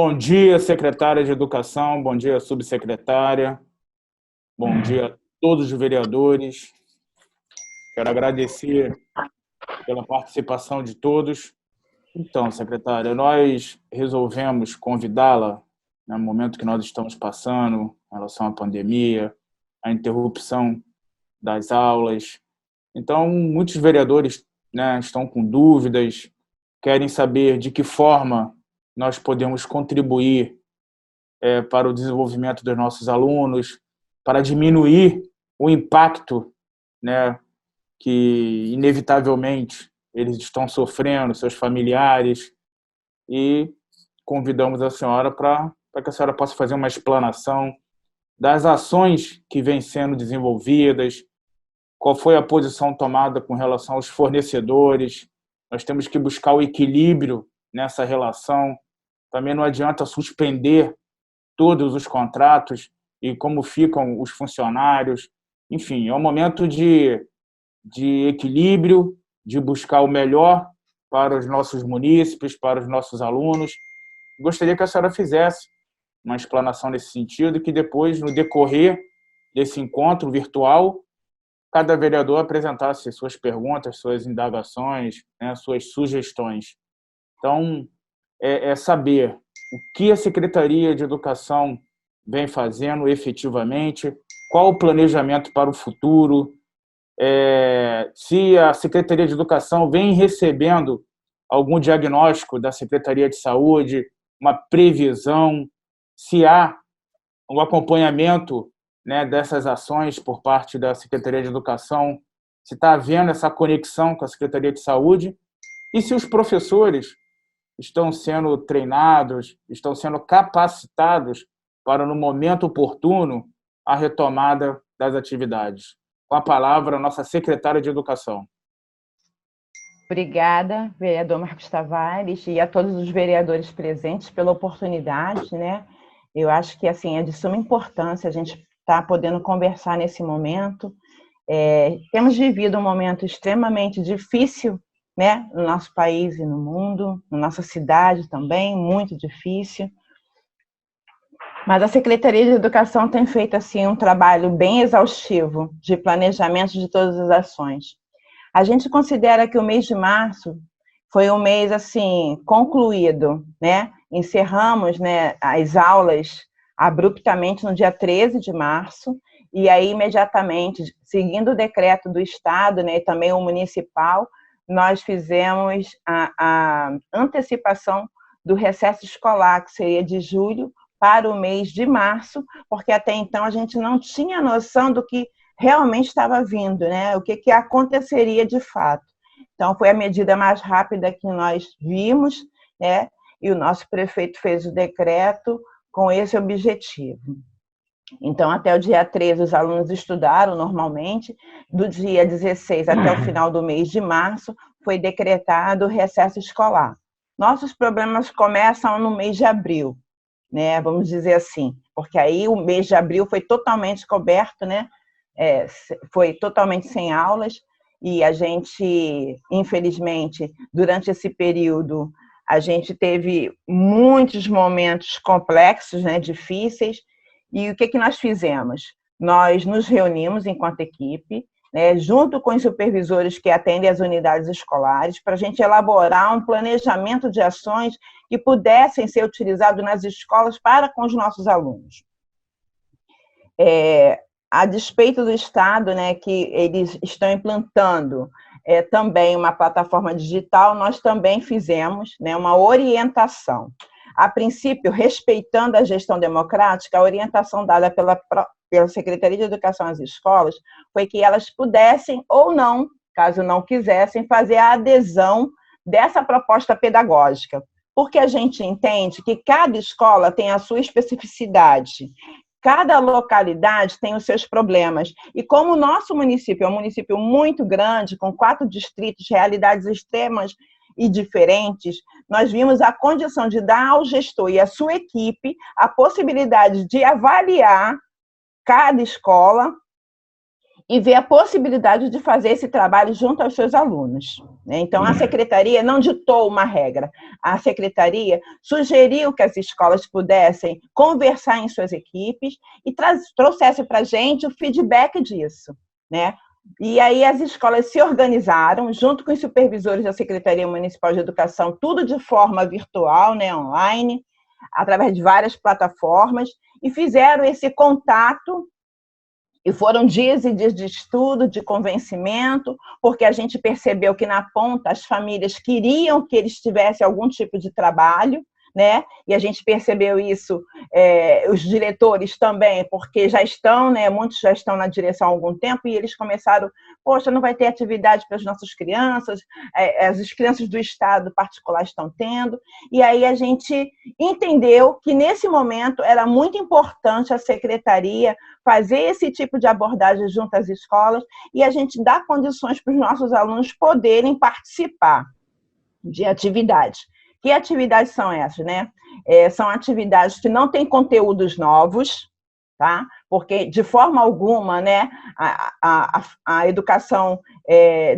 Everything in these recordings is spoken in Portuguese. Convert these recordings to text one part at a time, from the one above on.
Bom dia, secretária de Educação, bom dia, subsecretária, bom dia a todos os vereadores. Quero agradecer pela participação de todos. Então, secretária, nós resolvemos convidá-la, no momento que nós estamos passando, em relação à pandemia, a interrupção das aulas. Então, muitos vereadores, né, estão com dúvidas, querem saber de que forma nós podemos contribuir para o desenvolvimento dos nossos alunos, para diminuir o impacto, né, que inevitavelmente eles estão sofrendo, seus familiares, e convidamos a senhora para que a senhora possa fazer uma explanação das ações que vêm sendo desenvolvidas, qual foi a posição tomada com relação aos fornecedores. Nós temos que buscar o equilíbrio nessa relação. Também não adianta suspender todos os contratos e como ficam os funcionários. Enfim, é um momento de equilíbrio, de buscar o melhor para os nossos munícipes, para os nossos alunos. Gostaria que a senhora fizesse uma explanação nesse sentido e que depois, no decorrer desse encontro virtual, cada vereador apresentasse suas perguntas, suas indagações, né, suas sugestões. Então, saber o que a Secretaria de Educação vem fazendo efetivamente, qual o planejamento para o futuro, se a Secretaria de Educação vem recebendo algum diagnóstico da Secretaria de Saúde, uma previsão, se há um acompanhamento, né, dessas ações por parte da Secretaria de Educação, se está havendo essa conexão com a Secretaria de Saúde, e se os professores estão sendo treinados, estão sendo capacitados para, no momento oportuno, a retomada das atividades. Com a palavra, a nossa secretária de Educação. Obrigada, vereador Marcos Tavares, e a todos os vereadores presentes pela oportunidade, né? Eu acho que, assim, é de suma importância a gente estar podendo conversar nesse momento. Temos vivido um momento extremamente difícil, né, no nosso país e no mundo, na nossa cidade também, muito difícil. Mas a Secretaria de Educação tem feito assim um trabalho bem exaustivo de planejamento de todas as ações. A gente considera que o mês de março foi um mês assim concluído, né? Encerramos, né, as aulas abruptamente no dia 13 de março, e aí imediatamente, seguindo o decreto do Estado, né, e também o municipal, nós fizemos a antecipação do recesso escolar, que seria de julho para o mês de março, porque até então a gente não tinha noção do que realmente estava vindo, né? O que aconteceria de fato. Então, foi a medida mais rápida que nós vimos, né? E o nosso prefeito fez o decreto com esse objetivo. Então, até o dia 13, os alunos estudaram normalmente. Do dia 16 até o final do mês de março, foi decretado o recesso escolar. Nossos problemas começam no mês de abril, né? Vamos dizer assim, porque aí o mês de abril foi totalmente coberto, né? Foi totalmente sem aulas, e a gente, infelizmente, durante esse período, a gente teve muitos momentos complexos, né, difíceis. E o que nós fizemos? Nós nos reunimos enquanto equipe, né, junto com os supervisores que atendem as unidades escolares, para a gente elaborar um planejamento de ações que pudessem ser utilizados nas escolas para com os nossos alunos. A despeito do Estado, né, que eles estão implantando também uma plataforma digital, nós também fizemos, né, uma orientação. A princípio, respeitando a gestão democrática, a orientação dada pela Secretaria de Educação às escolas foi que elas pudessem ou não, caso não quisessem, fazer a adesão dessa proposta pedagógica, porque a gente entende que cada escola tem a sua especificidade, cada localidade tem os seus problemas. E como o nosso município é um município muito grande, com 4 distritos, realidades extremas e diferentes, nós vimos a condição de dar ao gestor e à sua equipe a possibilidade de avaliar cada escola e ver a possibilidade de fazer esse trabalho junto aos seus alunos. Então, a secretaria não ditou uma regra. A secretaria sugeriu que as escolas pudessem conversar em suas equipes e trouxesse para a gente o feedback disso, né? E aí as escolas se organizaram, junto com os supervisores da Secretaria Municipal de Educação, tudo de forma virtual, né, online, através de várias plataformas, e fizeram esse contato. E foram dias e dias de estudo, de convencimento, porque a gente percebeu que, na ponta, as famílias queriam que eles tivessem algum tipo de trabalho, né? E a gente percebeu isso, os diretores também, porque já estão, né? Muitos já estão na direção há algum tempo, e eles começaram, poxa, não vai ter atividade para as nossas crianças, as crianças do estado particular estão tendo, e aí a gente entendeu que, nesse momento, era muito importante a secretaria fazer esse tipo de abordagem junto às escolas e a gente dar condições para os nossos alunos poderem participar de atividades. Que atividades são essas, né? São atividades que não têm conteúdos novos, tá? Porque, de forma alguma, né, a educação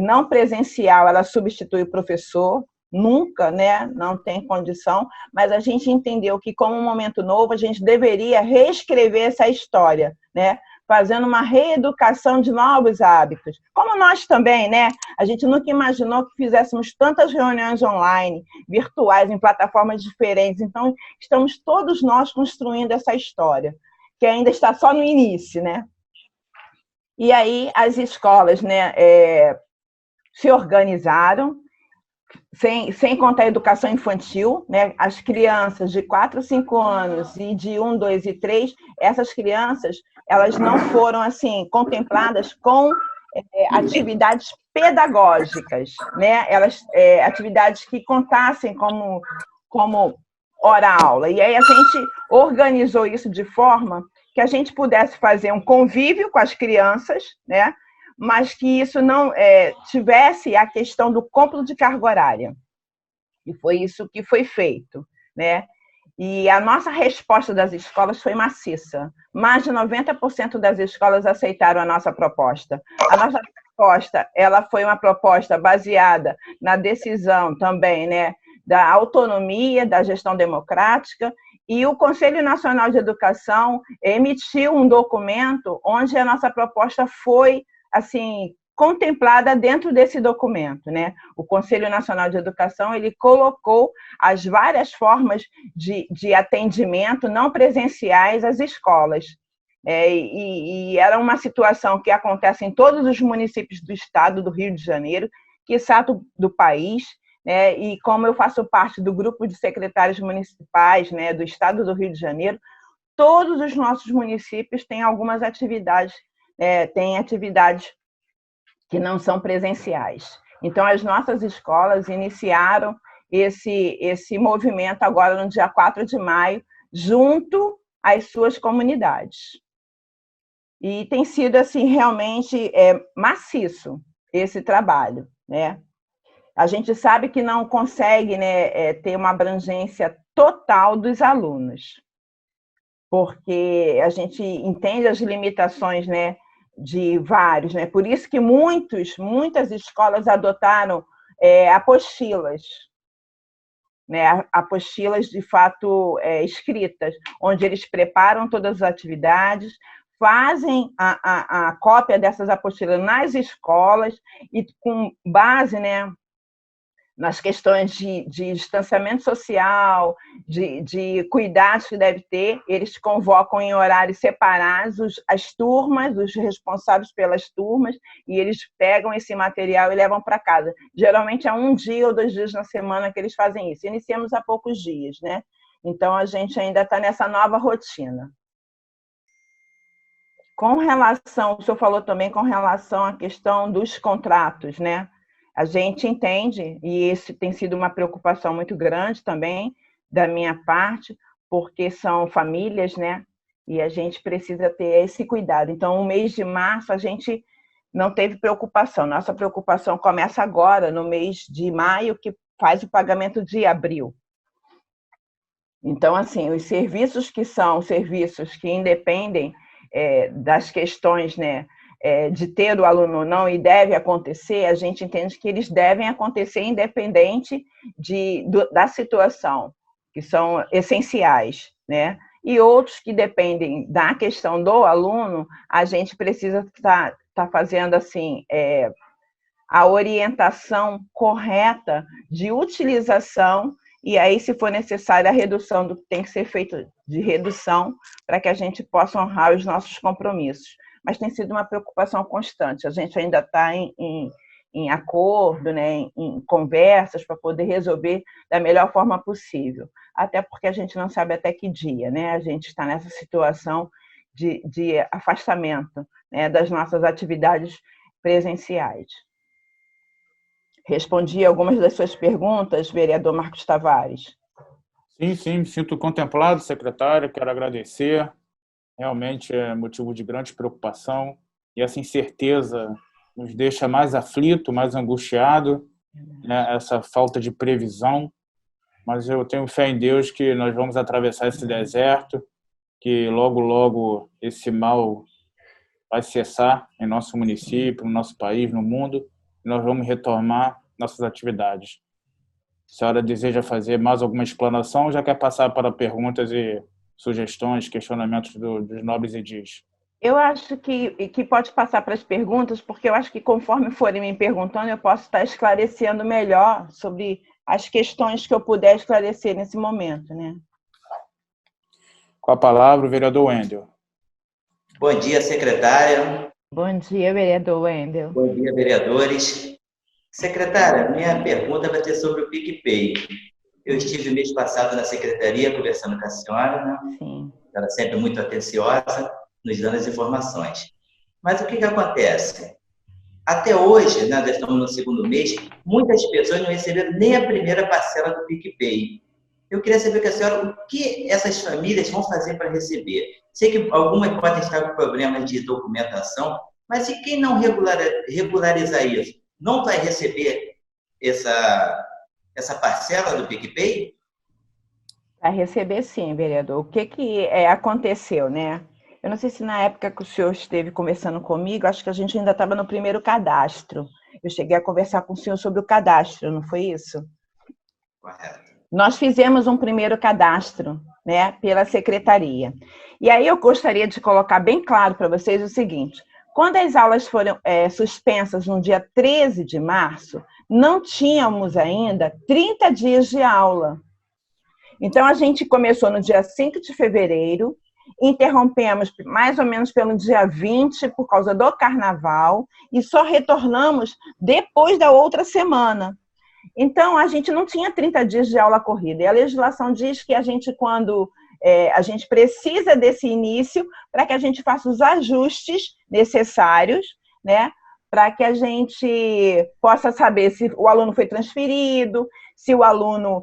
não presencial, ela substitui o professor, nunca, né? Não tem condição, mas a gente entendeu que, como um momento novo, a gente deveria reescrever essa história, né? Fazendo uma reeducação de novos hábitos. Como nós também, né? A gente nunca imaginou que fizéssemos tantas reuniões online, virtuais, em plataformas diferentes. Então, estamos todos nós construindo essa história, que ainda está só no início, né? E aí, as escolas, né, se organizaram, sem contar a educação infantil, né? As crianças de 4 a 5 anos e de 1, 2 e 3, essas crianças, elas não foram assim contempladas com atividades pedagógicas, né? Atividades que contassem como hora-aula. E aí a gente organizou isso de forma que a gente pudesse fazer um convívio com as crianças, né? Mas que isso não tivesse a questão do cúmpulo de carga horária. E foi isso que foi feito, né? E a nossa resposta das escolas foi maciça. Mais de 90% das escolas aceitaram a nossa proposta. A nossa proposta, ela foi uma proposta baseada na decisão também, né, da autonomia, da gestão democrática, e o Conselho Nacional de Educação emitiu um documento onde a nossa proposta foi assim, contemplada dentro desse documento, né? O Conselho Nacional de Educação, ele colocou as várias formas de atendimento não presenciais às escolas. E era uma situação que acontece em todos os municípios do estado do Rio de Janeiro, quiçá do país, né? E como eu faço parte do grupo de secretários municipais, né, do estado do Rio de Janeiro, todos os nossos municípios têm algumas atividades, têm atividades que não são presenciais. Então, as nossas escolas iniciaram esse movimento agora no dia 4 de maio, junto às suas comunidades. E tem sido, assim, realmente maciço esse trabalho, né? A gente sabe que não consegue, né, ter uma abrangência total dos alunos, porque a gente entende as limitações, né, de vários, né? Por isso que muitas escolas adotaram apostilas, né? Apostilas de fato escritas, onde eles preparam todas as atividades, fazem a cópia dessas apostilas nas escolas e com base, né, nas questões de distanciamento social, de cuidados que deve ter, eles convocam em horários separados as turmas, os responsáveis pelas turmas, e eles pegam esse material e levam para casa. Geralmente é 1 dia ou 2 dias na semana que eles fazem isso. Iniciamos há poucos dias, né? Então, a gente ainda está nessa nova rotina. Com relação, o senhor falou também com relação à questão dos contratos, né? A gente entende, e isso tem sido uma preocupação muito grande também da minha parte, porque são famílias, né? E a gente precisa ter esse cuidado. Então, o mês de março, a gente não teve preocupação. Nossa preocupação começa agora, no mês de maio, que faz o pagamento de abril. Então, assim, os serviços que são serviços que independem das questões, né, de ter o aluno ou não e deve acontecer, a gente entende que eles devem acontecer independente da situação, que são essenciais, né? E outros que dependem da questão do aluno, a gente precisa estar fazendo assim, a orientação correta de utilização, e aí, se for necessário, a redução do que tem que ser feito de redução, para que a gente possa honrar os nossos compromissos. Mas tem sido uma preocupação constante. A gente ainda está em acordo, né, em conversas para poder resolver da melhor forma possível. Até porque a gente não sabe até que dia, né? A gente está nessa situação de afastamento, né, das nossas atividades presenciais. Respondi algumas das suas perguntas, vereador Marcos Tavares. Sim, sim, me sinto contemplado, secretário, quero agradecer. Realmente é motivo de grande preocupação e essa incerteza nos deixa mais aflito, mais angustiado, né? Essa falta de previsão, mas eu tenho fé em Deus que nós vamos atravessar esse deserto, que logo, logo esse mal vai cessar em nosso município, no nosso país, no mundo, e nós vamos retomar nossas atividades. A senhora deseja fazer mais alguma explanação ou já quer passar para perguntas e sugestões, questionamentos dos nobres edis? Eu acho que pode passar para as perguntas, porque eu acho que conforme forem me perguntando, eu posso estar esclarecendo melhor sobre as questões que eu puder esclarecer nesse momento, né? Com a palavra, o vereador Wendel. Bom dia, secretária. Bom dia, vereador Wendel. Bom dia, vereadores. Secretária, minha pergunta vai ser sobre o PicPay. Eu estive mês passado na secretaria conversando com a senhora, né? Sim. Ela é sempre muito atenciosa, nos dando as informações. Mas o que acontece? Até hoje, né, nós estamos no segundo mês, muitas pessoas não receberam nem a primeira parcela do PicPay. Eu queria saber com a senhora o que essas famílias vão fazer para receber. Sei que algumas podem estar com problemas de documentação, mas e quem não regularizar isso? Não vai receber essa parcela do PicPay? Vai receber sim, vereador. O que aconteceu, né? Eu não sei se na época que o senhor esteve conversando comigo, acho que a gente ainda estava no primeiro cadastro. Eu cheguei a conversar com o senhor sobre o cadastro, não foi isso? Correto. Nós fizemos um primeiro cadastro, né, pela secretaria. E aí eu gostaria de colocar bem claro para vocês o seguinte: quando as aulas foram suspensas no dia 13 de março, não tínhamos ainda 30 dias de aula. Então, a gente começou no dia 5 de fevereiro, interrompemos mais ou menos pelo dia 20 por causa do carnaval e só retornamos depois da outra semana. Então, a gente não tinha 30 dias de aula corrida. E a legislação diz que a gente, quando a gente precisa desse início para que a gente faça os ajustes necessários, né, para que a gente possa saber se o aluno foi transferido, se o aluno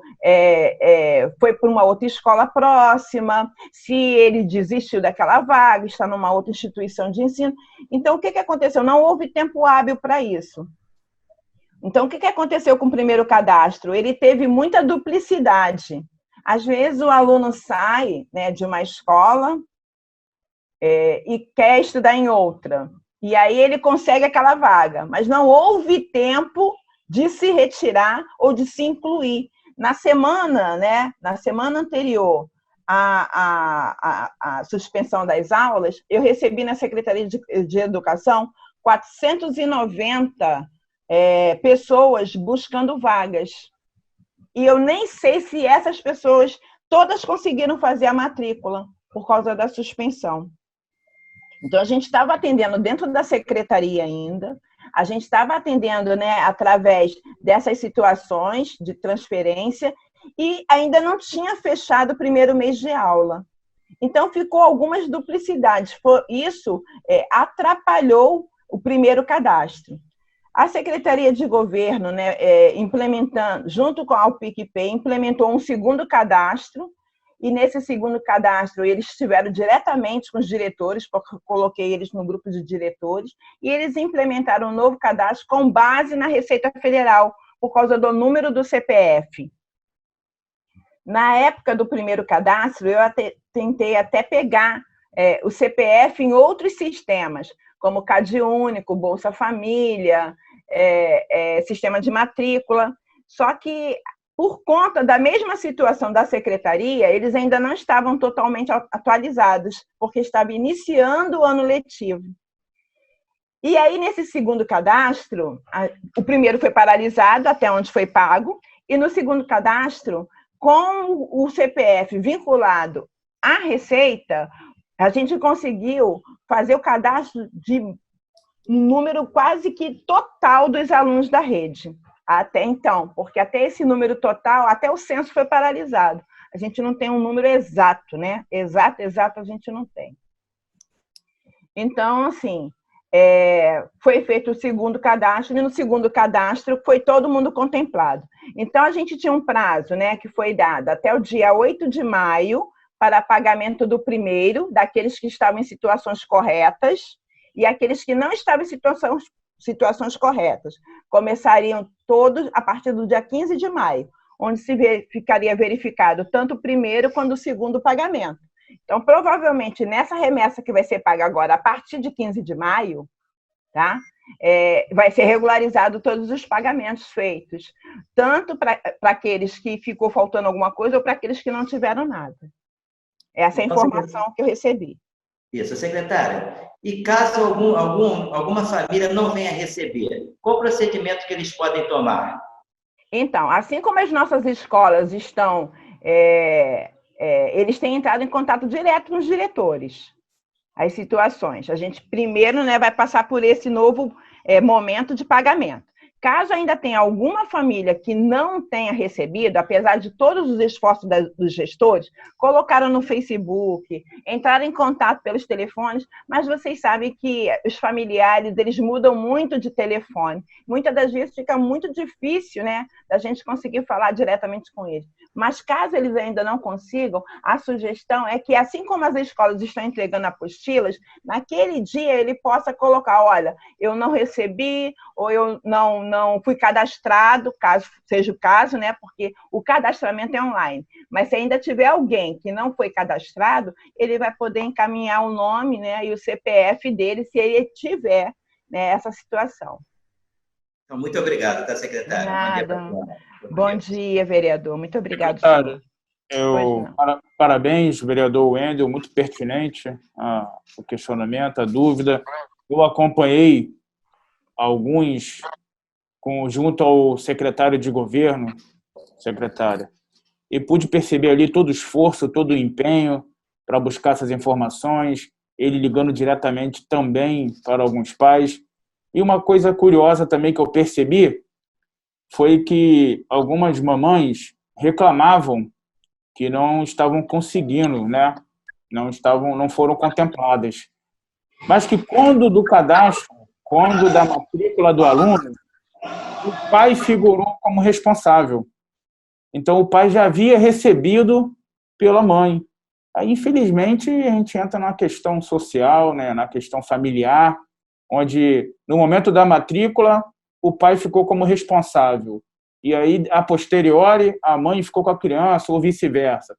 foi para uma outra escola próxima, se ele desistiu daquela vaga, está numa outra instituição de ensino. Então, o que aconteceu? Não houve tempo hábil para isso. Então, o que aconteceu com o primeiro cadastro? Ele teve muita duplicidade. Às vezes, o aluno sai, né, de uma escola e quer estudar em outra. E aí ele consegue aquela vaga, mas não houve tempo de se retirar ou de se incluir. Na semana, né, na semana anterior à suspensão das aulas, eu recebi na Secretaria de Educação 490 pessoas buscando vagas. E eu nem sei se essas pessoas todas conseguiram fazer a matrícula por causa da suspensão. Então, a gente estava atendendo dentro da secretaria ainda, a gente estava atendendo, né, através dessas situações de transferência e ainda não tinha fechado o primeiro mês de aula. Então, ficou algumas duplicidades. Isso atrapalhou o primeiro cadastro. A Secretaria de Governo, né, implementando, junto com a PicPay, implementou um segundo cadastro, e nesse segundo cadastro eles estiveram diretamente com os diretores, porque eu coloquei eles no grupo de diretores, e eles implementaram um novo cadastro com base na Receita Federal, por causa do número do CPF. Na época do primeiro cadastro, eu tentei até pegar o CPF em outros sistemas, como CAD Único, Bolsa Família, sistema de matrícula. Só que, por conta da mesma situação da secretaria, eles ainda não estavam totalmente atualizados, porque estava iniciando o ano letivo. E aí, nesse segundo cadastro, o primeiro foi paralisado, até onde foi pago, e no segundo cadastro, com o CPF vinculado à Receita, a gente conseguiu fazer o cadastro de um número quase que total dos alunos da rede, até então, porque até esse número total, até o censo foi paralisado. A gente não tem um número exato, né? Exato a gente não tem. Então, assim, foi feito o segundo cadastro, e no segundo cadastro foi todo mundo contemplado. Então, a gente tinha um prazo, né, que foi dado até o dia 8 de maio para pagamento do primeiro, daqueles que estavam em situações corretas, e aqueles que não estavam em situações corretas. Começariam todos a partir do dia 15 de maio, onde ficaria verificado tanto o primeiro quanto o segundo pagamento. Então, provavelmente, nessa remessa que vai ser paga agora, a partir de 15 de maio, tá? Vai ser regularizado todos os pagamentos feitos, tanto para aqueles que ficou faltando alguma coisa ou para aqueles que não tiveram nada. Essa é a informação que eu recebi. Isso, secretária. E caso alguma família não venha receber, qual o procedimento que eles podem tomar? Então, assim como as nossas escolas estão... eles têm entrado em contato direto com os diretores, as situações. A gente primeiro, né, vai passar por esse novo momento de pagamento. Caso ainda tenha alguma família que não tenha recebido, apesar de todos os esforços dos gestores, colocaram no Facebook, entraram em contato pelos telefones, mas vocês sabem que os familiares, eles mudam muito de telefone. Muitas das vezes fica muito difícil, né, da gente conseguir falar diretamente com eles. Mas caso eles ainda não consigam, a sugestão é que, assim como as escolas estão entregando apostilas, naquele dia ele possa colocar, olha, eu não recebi, ou eu não fui cadastrado, caso seja o caso, né? Porque o cadastramento é online. Mas se ainda tiver alguém que não foi cadastrado, ele vai poder encaminhar o nome, né, e o CPF dele, se ele tiver, né, essa situação. Então, muito obrigado, tá, secretária? Nada. Bom dia, vereador. Muito obrigado, senhor. Parabéns, vereador Wendel, muito pertinente o questionamento, a dúvida. Eu acompanhei alguns junto ao secretário de governo, secretária, e pude perceber ali todo o esforço, todo o empenho para buscar essas informações, ele ligando diretamente também para alguns pais. E uma coisa curiosa também que eu percebi foi que algumas mamães reclamavam que não estavam conseguindo, né? Não foram contempladas. Mas que quando do cadastro, quando da matrícula do aluno, o pai figurou como responsável. Então, o pai já havia recebido pela mãe. Aí, infelizmente, a gente entra na questão social, né, na questão familiar, onde, no momento da matrícula, o pai ficou como responsável. E aí, a posteriori, a mãe ficou com a criança, ou vice-versa.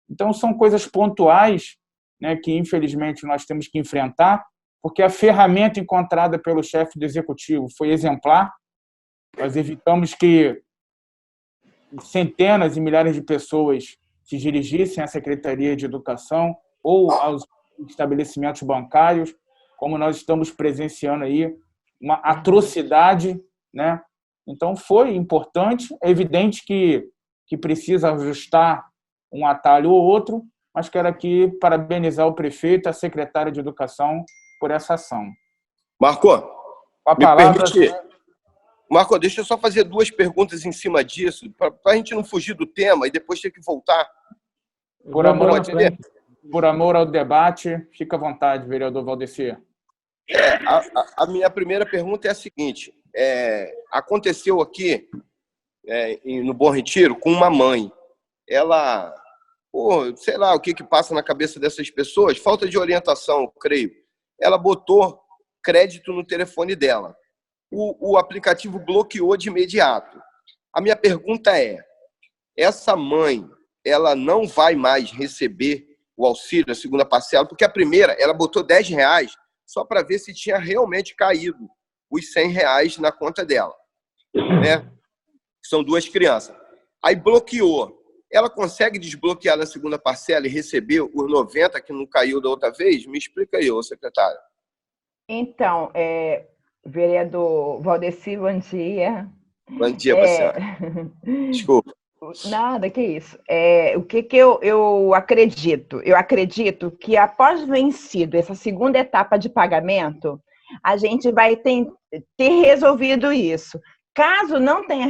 Então, são coisas pontuais, né, que, infelizmente, nós temos que enfrentar, porque a ferramenta encontrada pelo chefe do executivo foi exemplar. Nós evitamos que centenas e milhares de pessoas se dirigissem à Secretaria de Educação ou aos estabelecimentos bancários, como nós estamos presenciando aí, uma atrocidade, né? Então, foi importante. É evidente que precisa ajustar um atalho ou outro, mas quero aqui parabenizar o prefeito e a secretária de Educação por essa ação. Marco, a palavra... Marco, deixa eu só fazer duas perguntas em cima disso, para a gente não fugir do tema e depois ter que voltar. Por amor ao debate, fica à vontade, vereador Valdecir. A minha primeira pergunta é a seguinte. Aconteceu aqui, no Bom Retiro, com uma mãe. Ela, sei lá o que passa na cabeça dessas pessoas, falta de orientação, eu creio. Ela botou crédito no telefone dela. O aplicativo bloqueou de imediato. A minha pergunta é, essa mãe, ela não vai mais receber o auxílio, a segunda parcela, porque a primeira, ela botou R$10 só para ver se tinha realmente caído os R$ 100 na conta dela, né? São 2 crianças. Aí bloqueou. Ela consegue desbloquear na segunda parcela e receber os 90 que não caiu da outra vez? Me explica aí, ô secretário. Então, vereador Valdeci, bom dia. Bom dia para a senhora. Desculpa. Nada, que isso. O que eu acredito? Eu acredito que após vencido essa segunda etapa de pagamento, a gente vai ter resolvido isso. Caso não tenha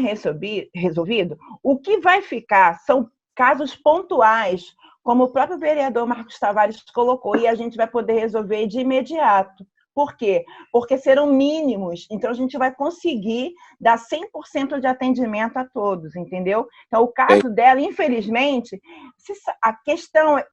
resolvido, o que vai ficar são casos pontuais, como o próprio vereador Marcos Tavares colocou, e a gente vai poder resolver de imediato. Por quê? Porque serão mínimos, então a gente vai conseguir dar 100% de atendimento a todos, entendeu? Então, o caso dela, infelizmente, a questão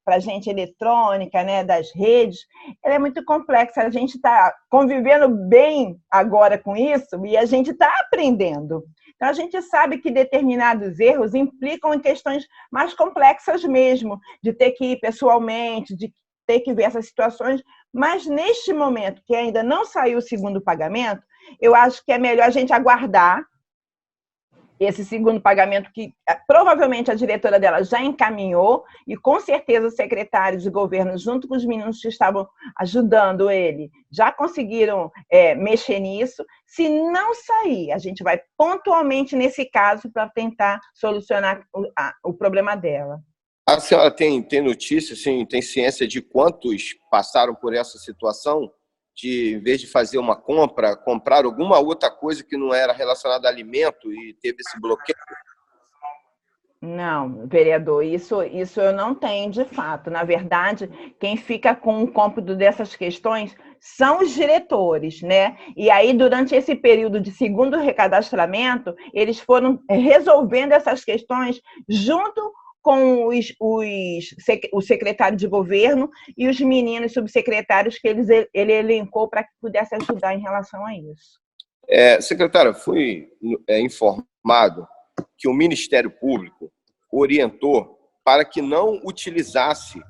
para a gente eletrônica, né, das redes, ela é muito complexa. A gente está convivendo bem agora com isso e a gente está aprendendo. Então, a gente sabe que determinados erros implicam em questões mais complexas mesmo, de ter que ir pessoalmente, de ter que ver essas situações, mas neste momento que ainda não saiu o segundo pagamento, eu acho que é melhor a gente aguardar esse segundo pagamento que provavelmente a diretora dela já encaminhou e com certeza o secretário de governo, junto com os meninos que estavam ajudando ele, já conseguiram mexer nisso. Se não sair, a gente vai pontualmente nesse caso para tentar solucionar o problema dela. A senhora tem notícia, assim, tem ciência de quantos passaram por essa situação de, em vez de fazer uma compra, comprar alguma outra coisa que não era relacionada a alimento e teve esse bloqueio? Não, vereador, isso eu não tenho de fato. Na verdade, quem fica com o cômputo dessas questões são os diretores, né? E aí, durante esse período de segundo recadastramento, eles foram resolvendo essas questões junto com o secretário de governo e os meninos subsecretários que ele elencou para que pudesse ajudar em relação a isso. Secretária, fui informado que o Ministério Público orientou para que não utilizasse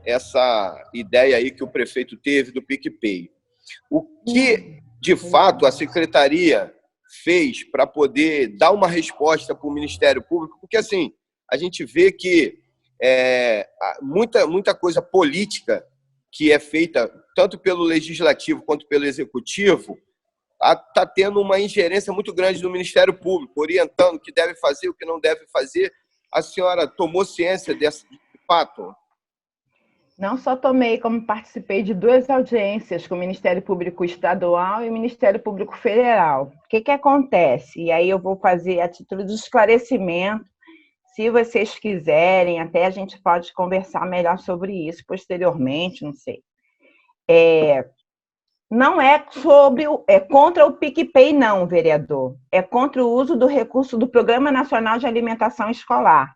essa ideia aí que o prefeito teve do PicPay. O que, de fato, a Secretaria fez para poder dar uma resposta para o Ministério Público? Porque, assim, a gente vê que muita coisa política que é feita tanto pelo Legislativo quanto pelo Executivo está tendo uma ingerência muito grande no Ministério Público, orientando o que deve fazer, o que não deve fazer. A senhora tomou ciência desse fato? Não só tomei, como participei de 2 audiências com o Ministério Público Estadual e o Ministério Público Federal. O que acontece? E aí eu vou fazer a título de esclarecimento. Se vocês quiserem, até a gente pode conversar melhor sobre isso posteriormente, não sei. Não é contra o PicPay, não, vereador. É contra o uso do recurso do Programa Nacional de Alimentação Escolar.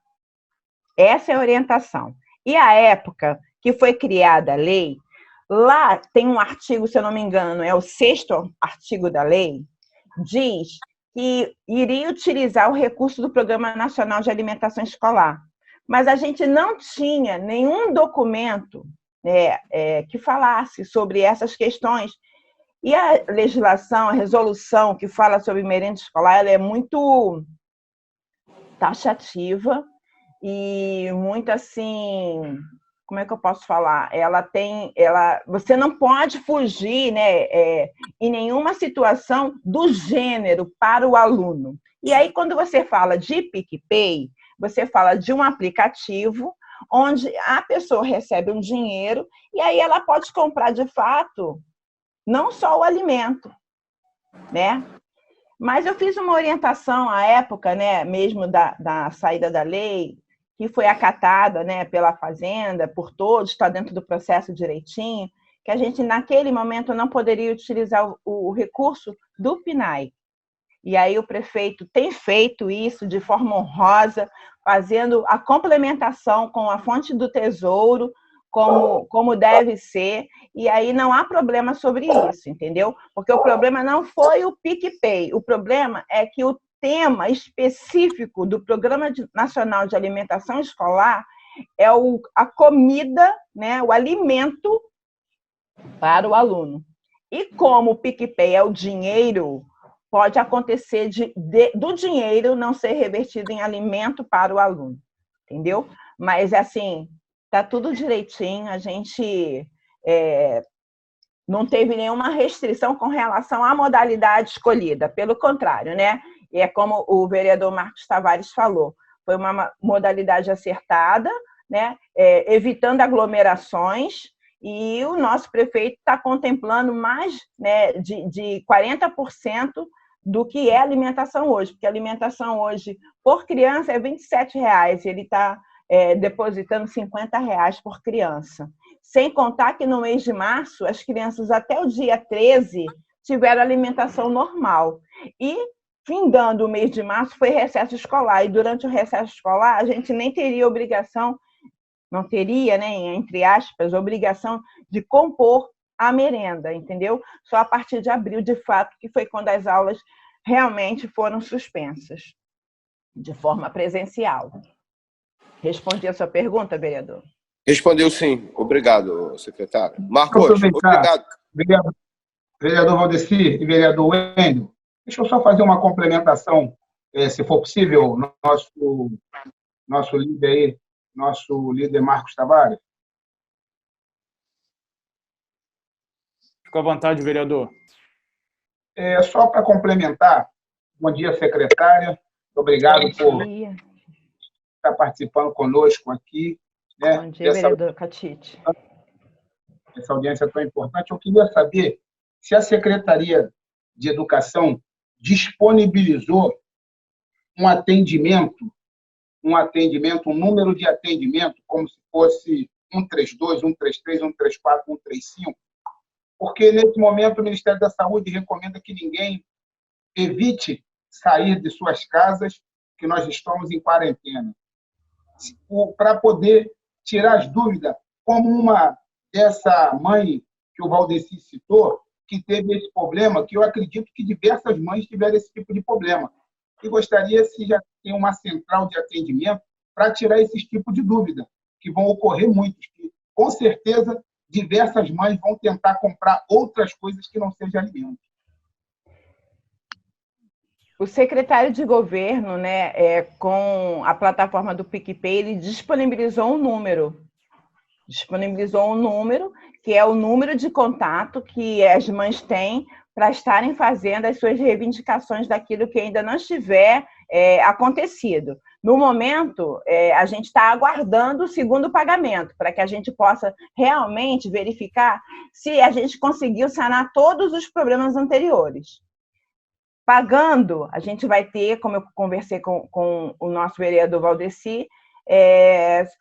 Essa é a orientação. E a época que foi criada a lei, lá tem um artigo, se eu não me engano, é o 6º artigo da lei, diz que iria utilizar o recurso do Programa Nacional de Alimentação Escolar. Mas a gente não tinha nenhum documento que falasse sobre essas questões. E a legislação, a resolução que fala sobre merenda escolar, ela é muito taxativa e muito assim, como é que eu posso falar? Você não pode fugir, né, em nenhuma situação do gênero para o aluno. E aí, quando você fala de PicPay, você fala de um aplicativo onde a pessoa recebe um dinheiro e aí ela pode comprar, de fato, não só o alimento, né? Mas eu fiz uma orientação à época, né, mesmo da saída da lei, que foi acatada, né, pela Fazenda, por todos, está dentro do processo direitinho, que a gente, naquele momento, não poderia utilizar o recurso do PNAE. E aí o prefeito tem feito isso de forma honrosa, fazendo a complementação com a fonte do Tesouro, como deve ser, e aí não há problema sobre isso, entendeu? Porque o problema não foi o PicPay, o problema é que o tema específico do Programa Nacional de Alimentação Escolar é a comida, né, o alimento para o aluno. E como o PicPay é o dinheiro, pode acontecer do dinheiro não ser revertido em alimento para o aluno, entendeu? Mas, assim, tá tudo direitinho, a gente não teve nenhuma restrição com relação à modalidade escolhida, pelo contrário, né? E é como o vereador Marcos Tavares falou, foi uma modalidade acertada, né? Evitando aglomerações, e o nosso prefeito está contemplando mais, né, de 40% do que é alimentação hoje, porque a alimentação hoje, por criança, é R$27, e ele está depositando R$50 por criança. Sem contar que no mês de março, as crianças até o dia 13 tiveram alimentação normal. E, findando o mês de março, foi recesso escolar, e durante o recesso escolar, a gente nem teria obrigação, não teria, né, entre aspas, obrigação de compor a merenda, entendeu? Só a partir de abril, de fato, que foi quando as aulas realmente foram suspensas, de forma presencial. Respondi a sua pergunta, vereador? Respondeu sim. Obrigado, secretário. Marcos, obrigado. Vereador Valdeci e vereador Wendel, deixa eu só fazer uma complementação, se for possível, nosso líder aí, nosso líder Marcos Tavares. Fica à vontade, vereador. Só para complementar, bom dia, secretária. Obrigado por estar participando conosco aqui. Né, bom dia, vereador Catite. Essa audiência tão importante. Eu queria saber se a Secretaria de Educação disponibilizou um atendimento, um número de atendimento, como se fosse 132, 133, 134, 135, porque, nesse momento, o Ministério da Saúde recomenda que ninguém evite sair de suas casas, que nós estamos em quarentena, para poder tirar as dúvidas, como uma dessa mãe que o Valdeci citou, que teve esse problema, que eu acredito que diversas mães tiveram esse tipo de problema. E gostaria se já tem uma central de atendimento para tirar esses tipos de dúvida, que vão ocorrer muitos, que com certeza diversas mães vão tentar comprar outras coisas que não sejam alimentos. O secretário de governo, né, com a plataforma do PicPay, ele disponibilizou um número, que é o número de contato que as mães têm para estarem fazendo as suas reivindicações daquilo que ainda não estiver acontecido. No momento, a gente está aguardando o segundo pagamento, para que a gente possa realmente verificar se a gente conseguiu sanar todos os problemas anteriores. Pagando, a gente vai ter, como eu conversei com o nosso vereador Valdeci,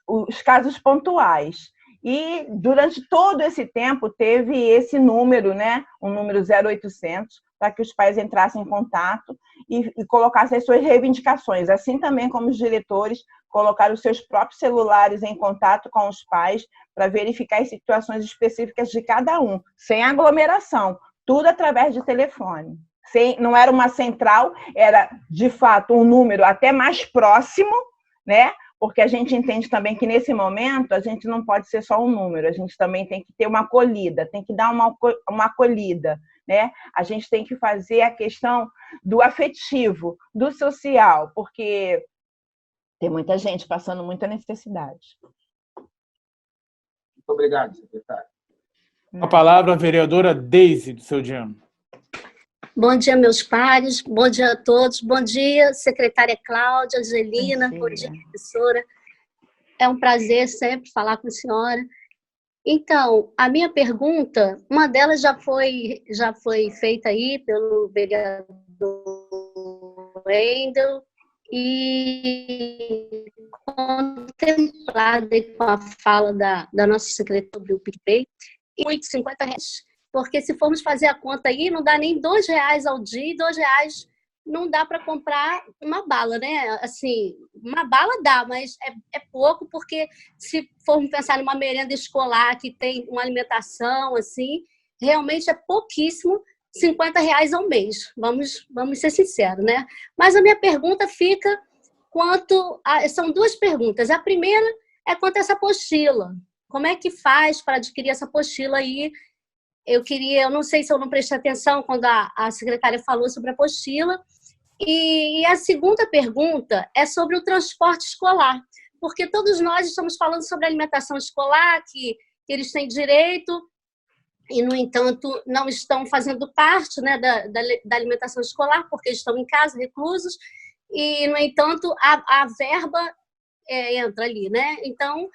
os casos pontuais. E, durante todo esse tempo, teve esse número, né, um número 0800, para que os pais entrassem em contato e colocassem as suas reivindicações. Assim também como os diretores colocaram os seus próprios celulares em contato com os pais para verificar as situações específicas de cada um, sem aglomeração, tudo através de telefone. Não era uma central, era, de fato, um número até mais próximo, né? Porque a gente entende também que, nesse momento, a gente não pode ser só um número, a gente também tem que ter uma acolhida, tem que dar uma acolhida, né? A gente tem que fazer a questão do afetivo, do social, porque tem muita gente passando muita necessidade. Muito obrigado, secretário. A palavra a vereadora Deise, do seu Diano. Bom dia, meus pares, bom dia a todos, bom dia, secretária Cláudia, Angelina, bom dia, professora. É um prazer sempre falar com a senhora. Então, a minha pergunta, uma delas já foi feita aí pelo vereador Wendel e contemplada com a fala da nossa secretária do PicPay, e R$50. Porque se formos fazer a conta aí, não dá nem R$2 ao dia, e R$2 não dá para comprar uma bala, né? Assim, uma bala dá, mas é pouco, porque se formos pensar numa merenda escolar que tem uma alimentação, assim, realmente é pouquíssimo, R$50 ao mês. Vamos ser sinceros, né? Mas a minha pergunta fica são duas perguntas. A primeira é quanto a essa apostila. Como é que faz para adquirir essa apostila aí? eu não sei se eu não prestei atenção quando a secretária falou sobre a apostila. E a segunda pergunta é sobre o transporte escolar, porque todos nós estamos falando sobre alimentação escolar, que eles têm direito e, no entanto, não estão fazendo parte, né, da alimentação escolar, porque estão em casa, reclusos, e, no entanto, a verba entra ali, né? Então,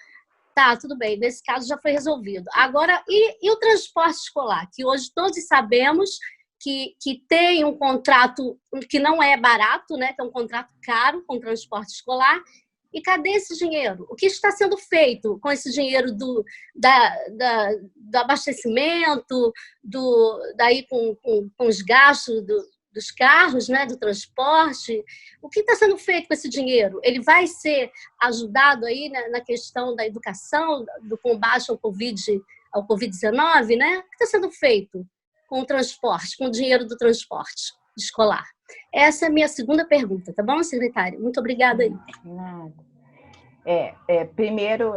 tá, tudo bem, nesse caso já foi resolvido. Agora, e o transporte escolar, que hoje todos sabemos que tem um contrato que não é barato, né? Que é um contrato caro com o transporte escolar. E cadê esse dinheiro? O que está sendo feito com esse dinheiro do abastecimento, daí com os gastos dos carros, né, do transporte? O que está sendo feito com esse dinheiro? Ele vai ser ajudado aí na questão da educação, do combate ao Covid-19, né? O que está sendo feito com o transporte, com o dinheiro do transporte escolar? Essa é a minha segunda pergunta, tá bom, secretária? Muito obrigada aí. Nada. Primeiro,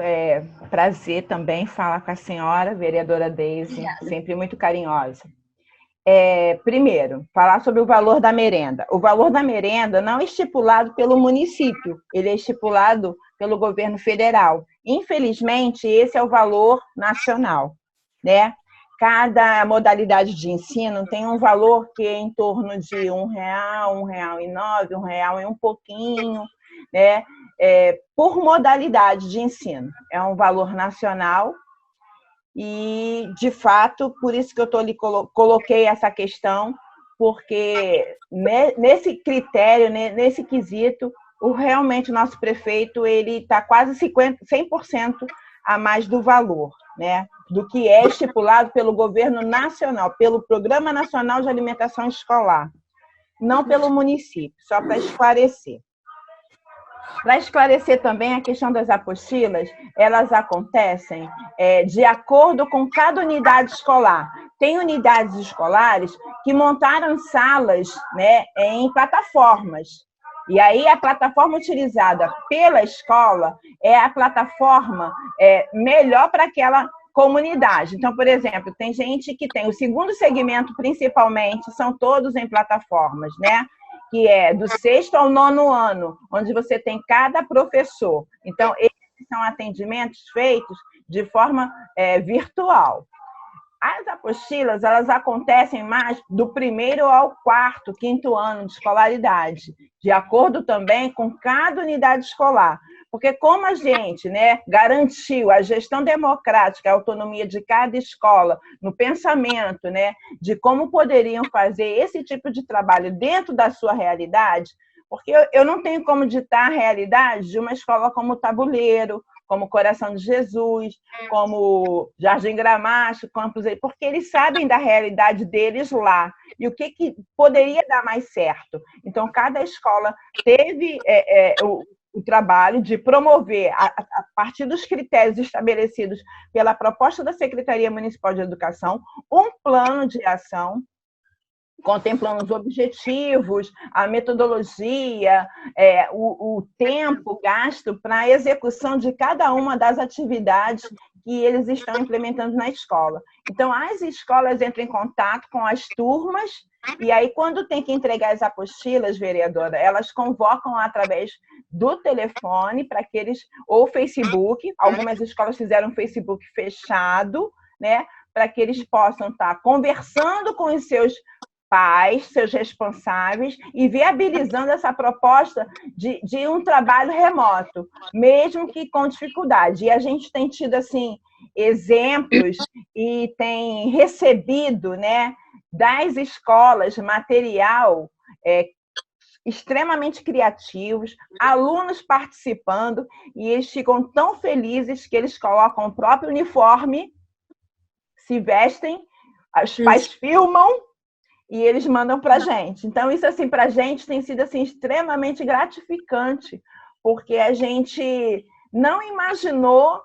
prazer também falar com a senhora, vereadora Deise, Obrigada. sempre muito carinhosa. Primeiro, falar sobre o valor da merenda. O valor da merenda não é estipulado pelo município, ele é estipulado pelo governo federal. Infelizmente, esse é o valor nacional, né? Cada modalidade de ensino tem um valor que é em torno de R$1, R$1,09, R$1 e um pouquinho, né? Por modalidade de ensino. É um valor nacional e, de fato, por isso que eu coloquei essa questão, porque nesse critério, nesse quesito, realmente o nosso prefeito está quase 100% a mais do valor, né, do que é estipulado pelo governo nacional, pelo Programa Nacional de Alimentação Escolar, não pelo município, só para esclarecer. Para esclarecer também a questão das apostilas, elas acontecem de acordo com cada unidade escolar. Tem unidades escolares que montaram salas, né, em plataformas. E aí a plataforma utilizada pela escola é a plataforma melhor para aquela comunidade. Então, por exemplo, tem gente que tem o segundo segmento, principalmente, são todos em plataformas, né? Que é do 6º ao 9º ano, onde você tem cada professor. Então, esses são atendimentos feitos de forma virtual. As apostilas, elas acontecem mais do 1º ao 4º, 5º ano de escolaridade, de acordo também com cada unidade escolar. Porque como a gente, né, garantiu a gestão democrática, a autonomia de cada escola, no pensamento, né, de como poderiam fazer esse tipo de trabalho dentro da sua realidade, porque eu não tenho como ditar a realidade de uma escola como Tabuleiro, como Coração de Jesus, como Jardim Gramacho, Campos, porque eles sabem da realidade deles lá e o que poderia dar mais certo. Então, cada escola teve o trabalho de promover, a partir dos critérios estabelecidos pela proposta da Secretaria Municipal de Educação, um plano de ação contemplando os objetivos, a metodologia, o tempo gasto para a execução de cada uma das atividades que eles estão implementando na escola. Então, as escolas entram em contato com as turmas e aí, quando tem que entregar as apostilas, vereadora, elas convocam através do telefone para que eles, ou Facebook, algumas escolas fizeram um Facebook fechado, né, para que eles possam estar conversando com os seus pais, seus responsáveis, e viabilizando essa proposta de um trabalho remoto, mesmo que com dificuldade. E a gente tem tido assim, exemplos e tem recebido, né, das escolas material extremamente criativos, alunos participando, e eles ficam tão felizes que eles colocam o próprio uniforme, se vestem, os pais filmam, e eles mandam para a gente. Então, isso, assim, para a gente tem sido assim, extremamente gratificante, porque a gente não imaginou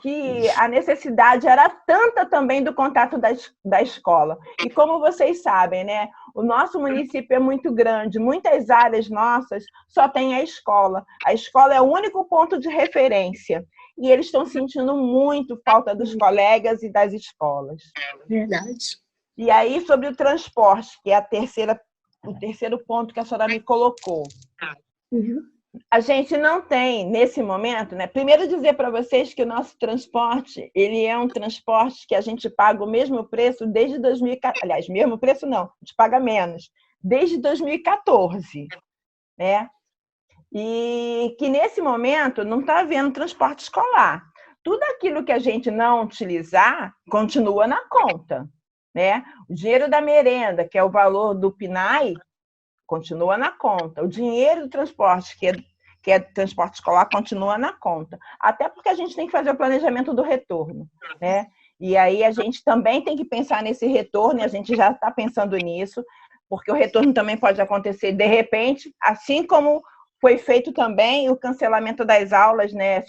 que a necessidade era tanta também do contato da escola. E como vocês sabem, né, o nosso município é muito grande, muitas áreas nossas só tem a escola. A escola é o único ponto de referência. e eles estão sentindo muito falta dos colegas e das escolas. Verdade. E aí, sobre o transporte, que é o terceiro ponto que a senhora me colocou. Uhum. A gente não tem, nesse momento, né? Primeiro dizer para vocês que o nosso transporte, ele é um transporte que a gente paga o mesmo preço desde 2014. Aliás, mesmo preço não, a gente paga menos, desde 2014, né? E que nesse momento não está havendo transporte escolar. Tudo aquilo que a gente não utilizar continua na conta, né? O dinheiro da merenda, que é o valor do PNAE, continua na conta. O dinheiro do transporte, que é transporte escolar, continua na conta. Até porque a gente tem que fazer o planejamento do retorno, né? E aí a gente também tem que pensar nesse retorno, e a gente já está pensando nisso, porque o retorno também pode acontecer de repente, assim como foi feito também o cancelamento das aulas, né?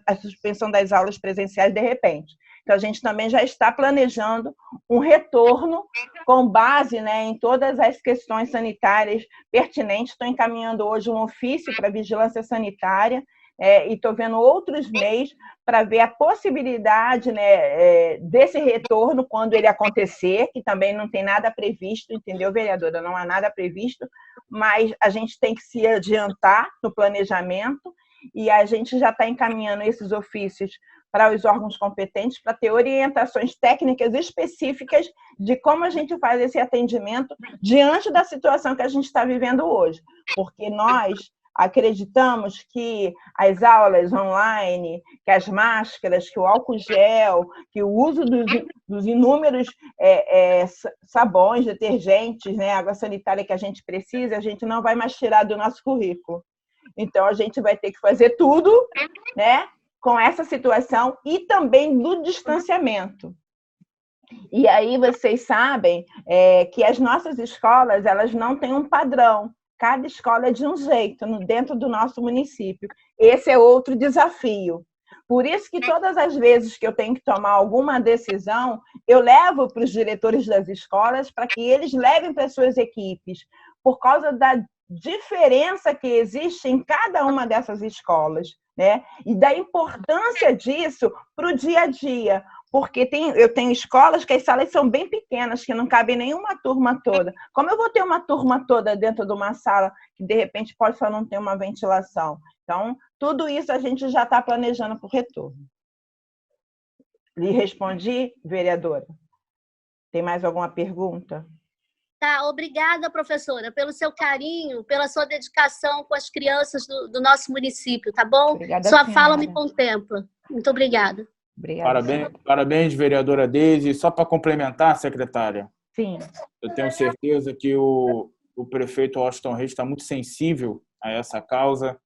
A suspensão das aulas presenciais de repente. Então, a gente também já está planejando um retorno com base, né, em todas as questões sanitárias pertinentes. Estou encaminhando hoje um ofício para a vigilância sanitária e estou vendo outros meios para ver a possibilidade, né, desse retorno quando ele acontecer, que também não tem nada previsto, entendeu, vereadora? Não há nada previsto, mas a gente tem que se adiantar no planejamento e a gente já está encaminhando esses ofícios para os órgãos competentes para ter orientações técnicas específicas de como a gente faz esse atendimento diante da situação que a gente está vivendo hoje. Porque nós acreditamos que as aulas online, que as máscaras, que o álcool gel, que o uso dos inúmeros sabões, detergentes, né, água sanitária que a gente precisa, a gente não vai mais tirar do nosso currículo. Então, a gente vai ter que fazer tudo, né, com essa situação e também do distanciamento. E aí vocês sabem que as nossas escolas, elas não têm um padrão. Cada escola é de um jeito, dentro do nosso município. Esse é outro desafio. Por isso que todas as vezes que eu tenho que tomar alguma decisão, eu levo para os diretores das escolas para que eles levem para as suas equipes, por causa da diferença que existe em cada uma dessas escolas, né? E da importância disso para o dia a dia. Porque eu tenho escolas que as salas são bem pequenas, que não cabe nenhuma turma toda. Como eu vou ter uma turma toda dentro de uma sala que, de repente, pode só não ter uma ventilação? Então, tudo isso a gente já está planejando para o retorno. Lhe respondi, vereadora? Tem mais alguma pergunta? Tá, obrigada, professora, pelo seu carinho, pela sua dedicação com as crianças do nosso município, tá bom? Obrigada, sua senhora. fala me contempla. Muito obrigada. Obrigada. Parabéns, vereadora Deise. Só para complementar, secretária. Sim. Eu tenho certeza que o prefeito Washington Reis está muito sensível a essa causa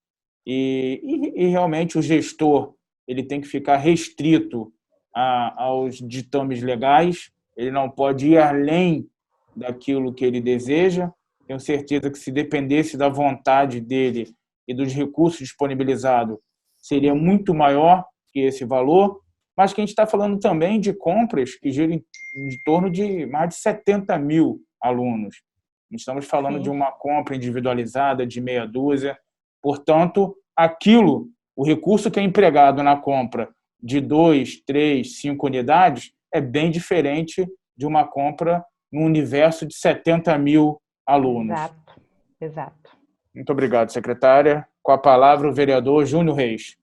e realmente o gestor ele tem que ficar restrito aos ditames legais, ele não pode ir além daquilo que ele deseja. Tenho certeza que se dependesse da vontade dele e dos recursos disponibilizados, seria muito maior que esse valor, mas que a gente está falando também de compras que giram em torno de mais de 70 mil alunos. Estamos falando de uma compra individualizada de meia dúzia. Portanto, o recurso que é empregado na compra de 2, 3, 5 unidades é bem diferente de uma compra no universo de 70 mil alunos. Exato. Muito obrigado, secretária. Com a palavra, o vereador Júnior Reis.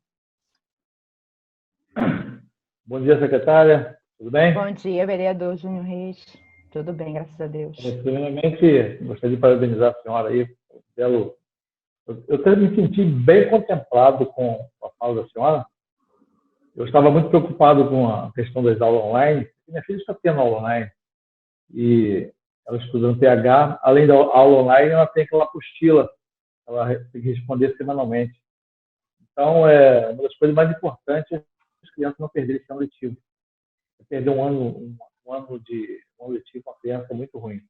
Bom dia, secretária. Tudo bem? Bom dia, vereador Júnior Reis. Tudo bem, graças a Deus. Primeiramente, gostaria de parabenizar a senhora aí pelo... Eu tenho me sentido bem contemplado com a fala da senhora. Eu estava muito preocupado com a questão das aulas online. Minha filha está tendo aula online e ela estuda no PH. Além da aula online, ela tem aquela apostila. Ela tem que responder semanalmente. Então, uma das coisas mais importantes é as crianças não perderem esse ano letivo. Perder um ano letivo com uma criança é muito ruim.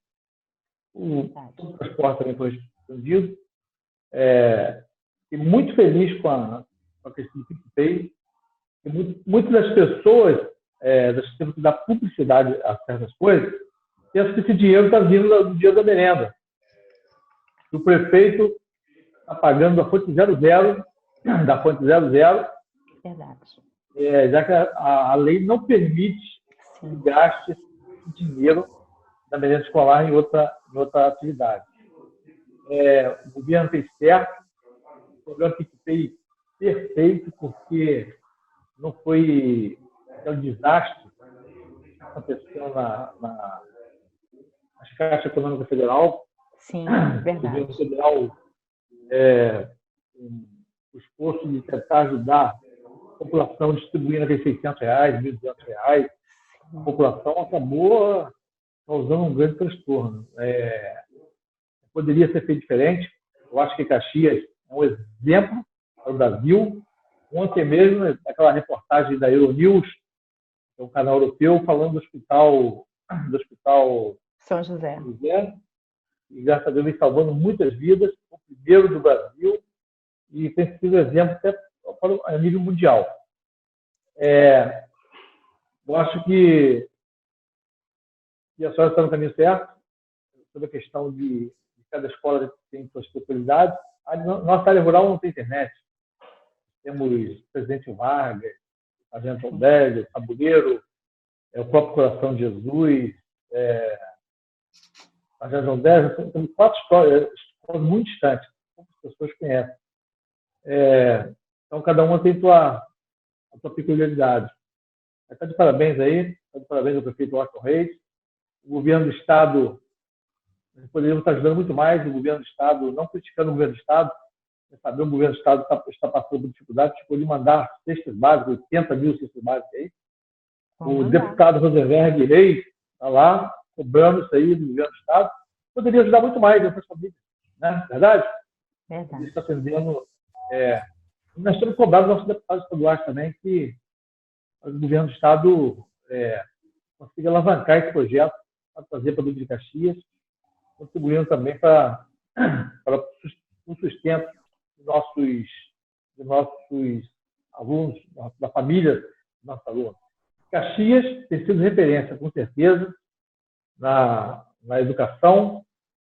O transporte também foi respondido. E muito feliz com a questão do PicPay. Muitas das pessoas têm que dar publicidade a certas coisas, pensam que esse dinheiro está vindo do dia da merenda. O prefeito está pagando da fonte 00, Verdade. já que a lei não permite que gaste esse dinheiro da merenda escolar em outra atividade. O governo fez certo, o programa PicPay perfeito, porque não foi aquele desastre que aconteceu nas Caixa Econômica Federal. Sim, O verdade. governo federal, o esforço de tentar ajudar a população distribuindo aqueles R$600, R$1.200, a população acabou causando um grande transtorno. Poderia ser feito diferente. Eu acho que Caxias é um exemplo para o Brasil. Ontem mesmo, aquela reportagem da Euronews, que é um canal europeu, falando do hospital São José. E graças a Deus vem salvando muitas vidas, o primeiro do Brasil, e tem sido exemplo até a nível mundial. Eu acho que a senhora está no caminho certo, sobre a questão de cada escola tem suas peculiaridades. Nossa área rural não tem internet. Temos Presidente Vargas, Sargento Aldélio, Tabuleiro, o próprio Coração de Jesus, Sargento Aldélio. Temos 4 escolas muito distantes, poucas pessoas conhecem. Então, cada uma tem a sua peculiaridade. Está de parabéns aí, está de parabéns ao prefeito Washington Reis. O governo do Estado, nós poderíamos estar ajudando muito mais o governo do Estado, não criticando o governo do Estado, mas saber o governo do Estado está passando por dificuldade, tipo, de mandar cestas básicas, 80 mil cestas básicas aí. O deputado Rosenberg Reis está lá, cobrando isso aí do governo do Estado. Poderia ajudar muito mais essas famílias, né? Verdade? Verdade. Ele está atendendo. Nós temos cobrado nossos deputados estaduais também que o governo do Estado consiga alavancar esse projeto para trazer para o Duque de Caxias, contribuindo também para o sustento dos nossos alunos, da família dos nossos alunos. Caxias tem sido referência, com certeza, na educação.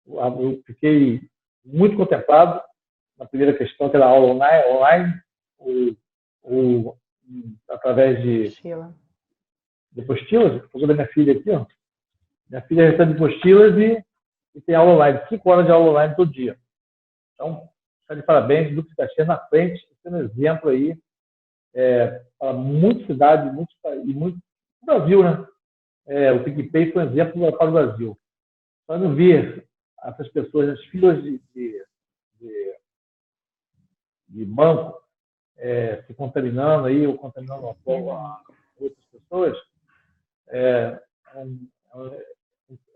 Eu fiquei muito contemplado na primeira questão, que era a aula online, ou através de apostilas. Estou da minha filha aqui, ó. Minha filha recebe apostilas e tem aula online, 5 horas de aula online todo dia. Então, está de parabéns, Duque de Caxias na frente, sendo um exemplo aí para muitas cidades e muito Brasil, né? O PicPay foi um exemplo para o Brasil. Só não ver essas pessoas nas filas de banco se contaminando aí ou contaminando outras pessoas,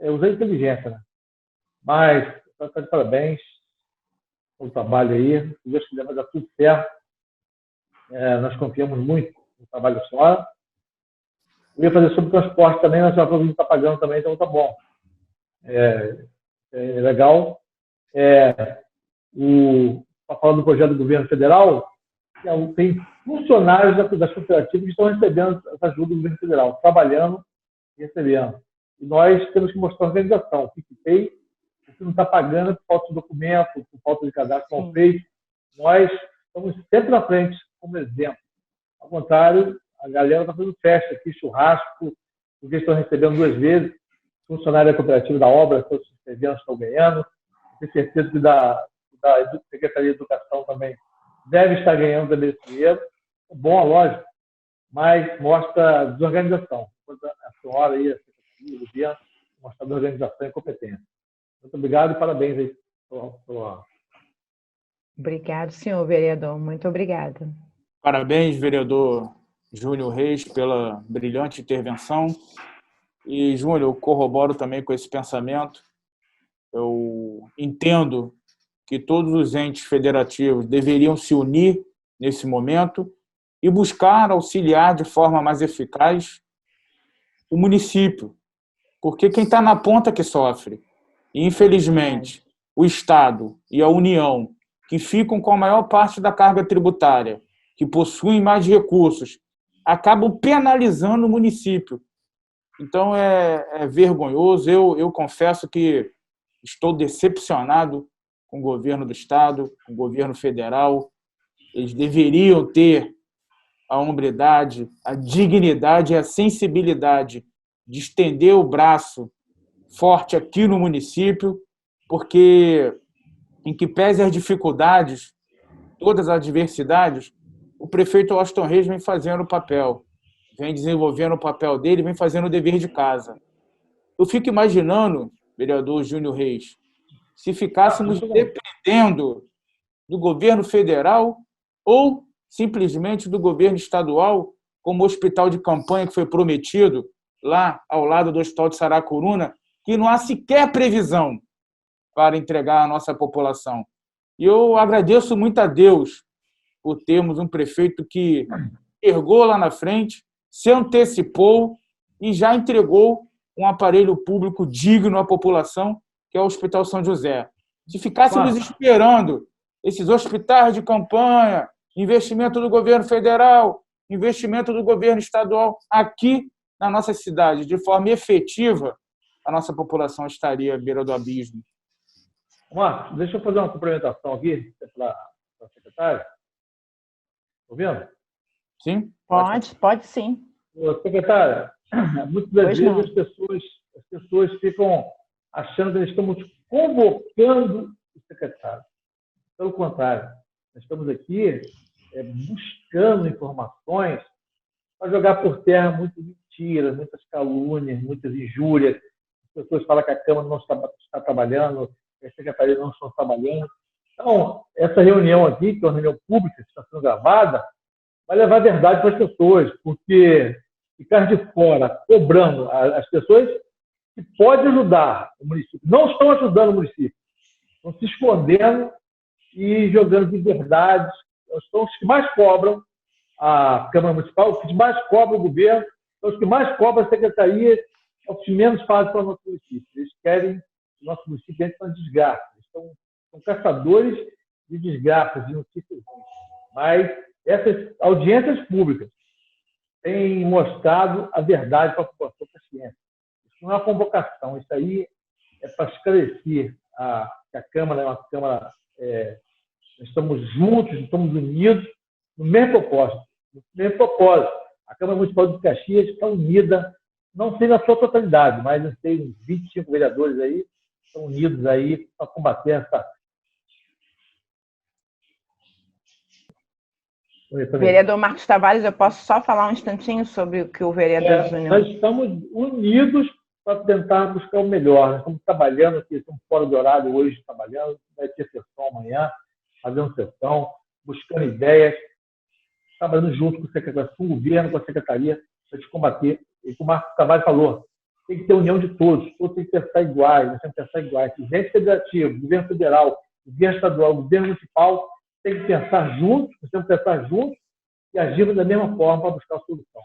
usar inteligência, né? Mas está de parabéns pelo trabalho aí. Se Deus quiser, vai dar tudo certo. Nós confiamos muito no trabalho da senhora. Eu ia fazer sobre transporte também, mas a senhora está pagando também, então tá bom. Legal. Para falar do projeto do governo federal, tem funcionários das cooperativas que estão recebendo essa ajuda do governo federal, trabalhando e recebendo. E nós temos que mostrar a organização. O PicPay, você não está pagando por falta de documento, por falta de cadastro mal feito. Nós estamos sempre na frente, como exemplo. Ao contrário, a galera está fazendo festa aqui, churrasco, porque estão recebendo 2 vezes. Funcionário da cooperativa da obra, estão se inscrevendo, estão ganhando. Tenho certeza que da Secretaria de Educação também deve estar ganhando também esse dinheiro. É bom, lógico, mas mostra desorganização. A senhora aí, a Secretaria, o governo, mostra desorganização e competência. Muito obrigado e parabéns aí. Obrigado, senhor vereador. Muito obrigada. Parabéns, vereador Júnior Reis, pela brilhante intervenção. E, Júnior, eu corroboro também com esse pensamento. Eu entendo que todos os entes federativos deveriam se unir nesse momento e buscar auxiliar de forma mais eficaz o município, porque quem está na ponta que sofre. E, infelizmente, o Estado e a União, que ficam com a maior parte da carga tributária, que possuem mais recursos, acabam penalizando o município. Então, é vergonhoso. Eu confesso que estou decepcionado com o governo do Estado, com o governo federal. Eles deveriam ter a hombridade, a dignidade e a sensibilidade de estender o braço forte aqui no município, porque, em que pese as dificuldades, todas as adversidades, o prefeito Washington Reis vem fazendo o papel, vem desenvolvendo o papel dele, vem fazendo o dever de casa. Eu fico imaginando, vereador Júnior Reis, se ficássemos dependendo do governo federal ou simplesmente do governo estadual, como o hospital de campanha que foi prometido lá ao lado do Hospital de Saracuruna, que não há sequer previsão para entregar à nossa população. E eu agradeço muito a Deus por termos um prefeito que ergou lá na frente, se antecipou e já entregou um aparelho público digno à população, que é o Hospital São José. Se ficássemos esperando esses hospitais de campanha, investimento do governo federal, investimento do governo estadual aqui na nossa cidade, de forma efetiva, a nossa população estaria à beira do abismo. Marcos, deixa eu fazer uma complementação aqui para a secretária. Está ouvindo? Sim? Pode sim. Secretária, muitas das vezes as pessoas ficam achando que nós estamos convocando o secretário. Pelo contrário, nós estamos aqui buscando informações para jogar por terra muitas mentiras, muitas calúnias, muitas injúrias. As pessoas falam que a Câmara não está trabalhando, que a Secretaria não está trabalhando. Então, essa reunião aqui, que é uma reunião pública, que está sendo gravada, vai levar a verdade para as pessoas, porque ficar de fora cobrando as pessoas que pode ajudar o município, não estão ajudando o município, estão se escondendo e jogando de verdades. São os que mais cobram a Câmara Municipal, os que mais cobram o governo, são os que mais cobram a Secretaria, é os que menos fazem para o nosso município. Eles querem que o nosso município entre na desgraça. Eles são caçadores de desgraças, de notícias ruins. Mas essas audiências públicas têm mostrado a verdade para a população paciente. Isso não é uma convocação, isso aí é para esclarecer que a Câmara é uma Câmara... nós estamos juntos, estamos unidos no mesmo propósito. A Câmara Municipal de Caxias está unida, não sei na sua totalidade, mas eu sei uns 25 vereadores aí estão unidos aí para combater essa... Vereador Marcos Tavares, eu posso só falar um instantinho sobre o que o vereador Júnior... Nós estamos unidos para tentar buscar o melhor. Nós estamos trabalhando aqui, estamos fora do horário hoje, trabalhando, vai ter sessão amanhã, fazendo sessão, buscando ideias, trabalhando junto com o governo, com a secretaria, para te combater. E como o Marcos Tavares falou, tem que ter união de todos têm que pensar iguais, nós temos que pensar iguais. Presidente federativo, governo federal, governo estadual, governo municipal, tem que pensar juntos, nós temos que pensar juntos e agir da mesma forma para buscar a solução,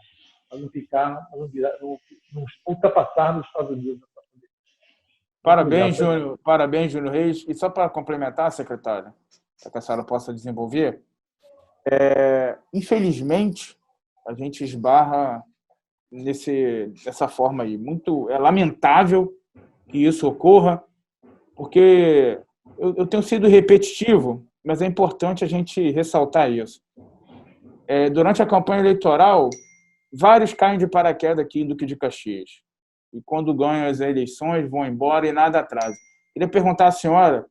para não ficar, não ultrapassar nos Estados Unidos. Parabéns, Júnior Reis. E só para complementar, secretária, para que a senhora possa desenvolver, infelizmente, a gente esbarra dessa forma aí. É lamentável que isso ocorra, porque eu tenho sido repetitivo, mas é importante a gente ressaltar isso. Durante a campanha eleitoral, vários caem de paraquedas aqui em Duque de Caxias. E quando ganham as eleições, vão embora e nada atrasa. Queria perguntar à senhora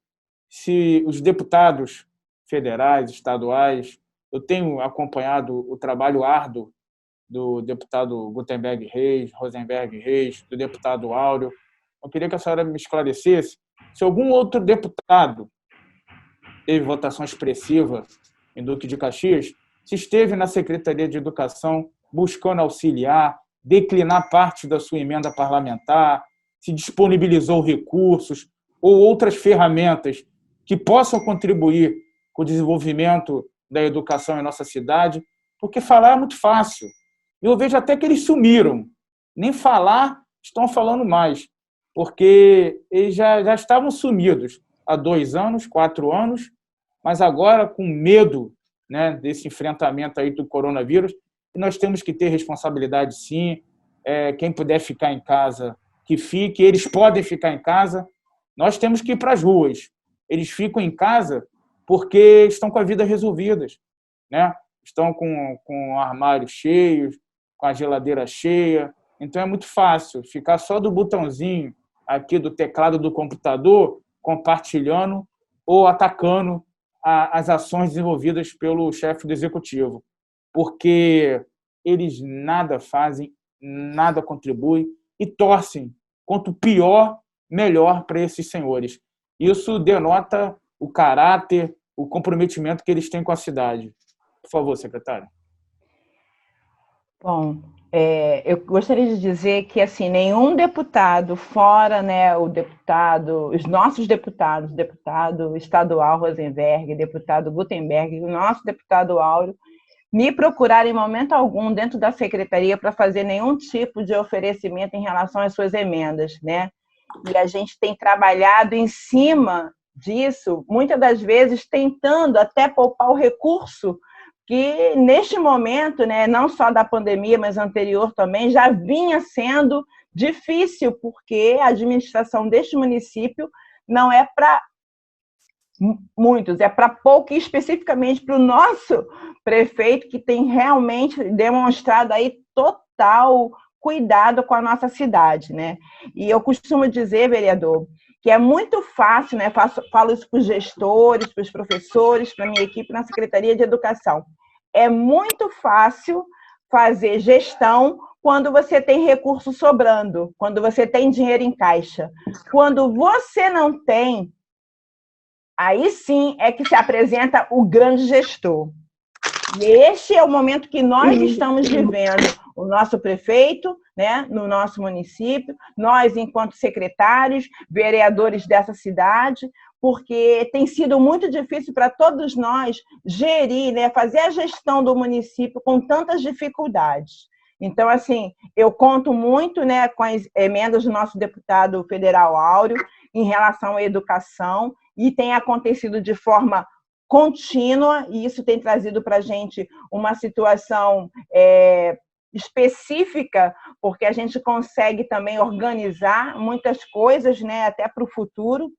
se os deputados federais, estaduais, eu tenho acompanhado o trabalho árduo do deputado Gutenberg Reis, Rosenberg Reis, do deputado Áureo. Eu queria que a senhora me esclarecesse se algum outro deputado teve votação expressiva em Duque de Caxias, se esteve na Secretaria de Educação buscando auxiliar, declinar parte da sua emenda parlamentar, se disponibilizou recursos ou outras ferramentas que possam contribuir com o desenvolvimento da educação em nossa cidade, porque falar é muito fácil. Eu vejo até que eles sumiram. Nem falar, estão falando mais, porque eles já estavam sumidos há 2 anos, 4 anos, mas agora, com medo, né, desse enfrentamento aí do coronavírus, nós temos que ter responsabilidade, sim. Quem puder ficar em casa, que fique. Eles podem ficar em casa. Nós temos que ir para as ruas. Eles ficam em casa porque estão com a vida resolvidas, né? estão com o armário cheio, com a geladeira cheia. Então, é muito fácil ficar só do botãozinho aqui do teclado do computador, compartilhando ou atacando as ações desenvolvidas pelo chefe do executivo, porque eles nada fazem, nada contribuem e torcem, quanto pior, melhor para esses senhores. Isso denota o caráter, o comprometimento que eles têm com a cidade. Por favor, secretário. Bom, eu gostaria de dizer que assim nenhum deputado, fora, né, os nossos deputados, deputado estadual Rosenberg, deputado Gutenberg, o nosso deputado Áureo, me procuraram em momento algum dentro da secretaria para fazer nenhum tipo de oferecimento em relação às suas emendas, né? E a gente tem trabalhado em cima disso, muitas das vezes tentando até poupar o recurso que, neste momento, né, não só da pandemia, mas anterior também, já vinha sendo difícil, porque a administração deste município não é para muitos, é para pouco, e especificamente para o nosso prefeito, que tem realmente demonstrado aí total cuidado com a nossa cidade, né? E eu costumo dizer, vereador, que é muito fácil, né? Falo isso para os gestores, para os professores, para a minha equipe na Secretaria de Educação. É muito fácil fazer gestão quando você tem recurso sobrando, quando você tem dinheiro em caixa. Quando você não tem, aí sim é que se apresenta o grande gestor. E este é o momento que nós estamos vivendo, o nosso prefeito, né, no nosso município, nós, enquanto secretários, vereadores dessa cidade, porque tem sido muito difícil para todos nós gerir, né, fazer a gestão do município com tantas dificuldades. Então, assim, eu conto muito, né, com as emendas do nosso deputado federal Áureo em relação à educação, e tem acontecido de forma contínua, e isso tem trazido para a gente uma situação específica, porque a gente consegue também organizar muitas coisas, né, até para o futuro,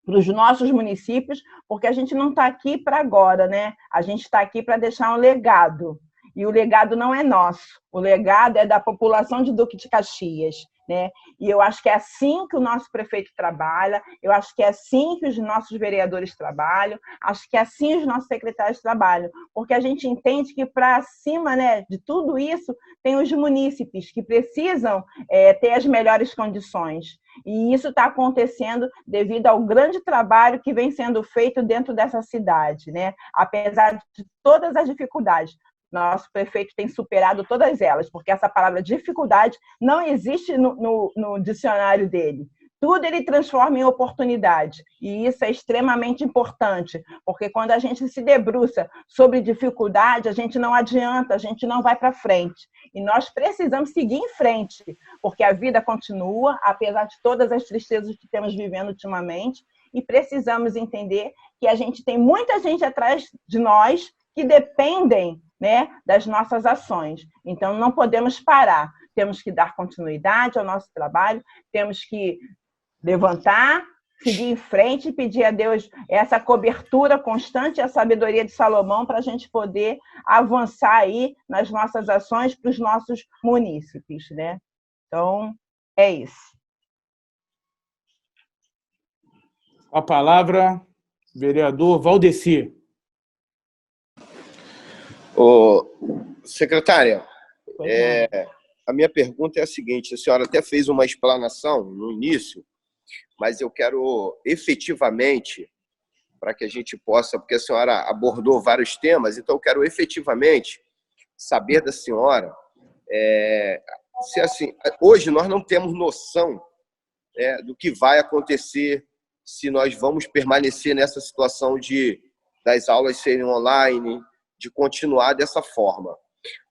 para os nossos municípios, porque a gente não está aqui para agora, né? A gente está aqui para deixar um legado. E o legado não é nosso, o legado é da população de Duque de Caxias, né? E eu acho que é assim que o nosso prefeito trabalha, eu acho que é assim que os nossos vereadores trabalham, acho que é assim os nossos secretários trabalham, porque a gente entende que para cima, né, de tudo isso tem os munícipes que precisam ter as melhores condições. E isso está acontecendo devido ao grande trabalho que vem sendo feito dentro dessa cidade, né? Apesar de todas as dificuldades. Nosso prefeito tem superado todas elas, porque essa palavra dificuldade não existe no dicionário dele. Tudo ele transforma em oportunidade. E isso é extremamente importante, porque quando a gente se debruça sobre dificuldade, a gente não adianta, a gente não vai para frente. E nós precisamos seguir em frente, porque a vida continua, apesar de todas as tristezas que temos vivendo ultimamente, e precisamos entender que a gente tem muita gente atrás de nós que dependem, né, das nossas ações. Então, não podemos parar. Temos que dar continuidade ao nosso trabalho, temos que levantar, seguir em frente e pedir a Deus essa cobertura constante e a sabedoria de Salomão para a gente poder avançar aí nas nossas ações para os nossos munícipes, né? Então, é isso. A palavra, vereador Valdeci. Secretária, a minha pergunta é a seguinte: a senhora até fez uma explanação no início, mas eu quero efetivamente, para que a gente possa, porque a senhora abordou vários temas, então eu quero efetivamente saber da senhora se, assim, hoje nós não temos noção do que vai acontecer, se nós vamos permanecer nessa situação das aulas serem online, de continuar dessa forma.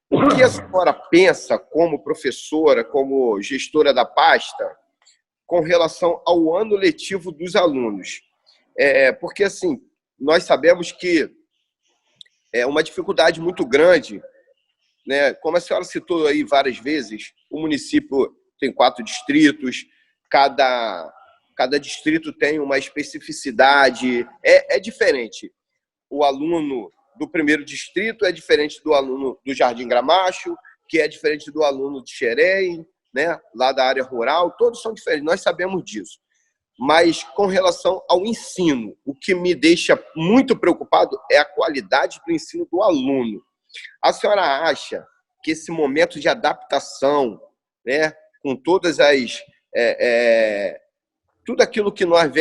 O que a senhora pensa como professora, como gestora da pasta, com relação ao ano letivo dos alunos? Porque, assim, nós sabemos que é uma dificuldade muito grande, né? Como a senhora citou aí várias vezes, o município tem 4 distritos, cada distrito tem uma especificidade, é diferente. O aluno do primeiro distrito, é diferente do aluno do Jardim Gramacho, que é diferente do aluno de Xerém, né, lá da área rural, todos são diferentes, nós sabemos disso. Mas com relação ao ensino, o que me deixa muito preocupado é a qualidade do ensino do aluno. A senhora acha que esse momento de adaptação, né, com todas as... tudo aquilo que nós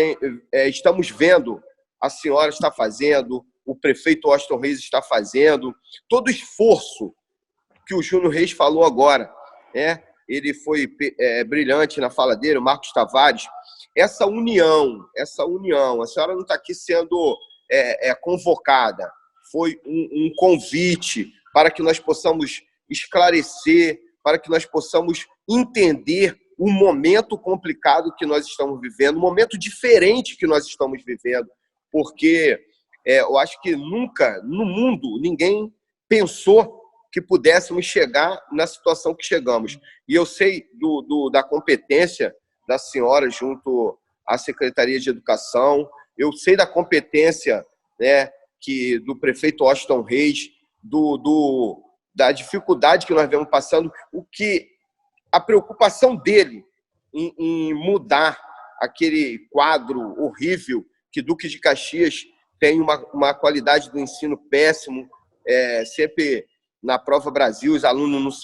estamos vendo, a senhora está fazendo, o prefeito Washington Reis está fazendo, todo o esforço que o Júnior Reis falou agora, né? Ele foi brilhante na fala dele, o Marcos Tavares, essa união, a senhora não está aqui sendo convocada, foi um convite para que nós possamos esclarecer, para que nós possamos entender o momento complicado que nós estamos vivendo, um momento diferente que nós estamos vivendo, porque eu acho que nunca no mundo ninguém pensou que pudéssemos chegar na situação que chegamos. E eu sei da competência da senhora junto à Secretaria de Educação, eu sei da competência, né, do prefeito Washington Reis, da dificuldade que nós vemos passando, a preocupação dele em mudar aquele quadro horrível que Duque de Caxias tem uma qualidade do ensino péssimo, sempre na Prova Brasil os alunos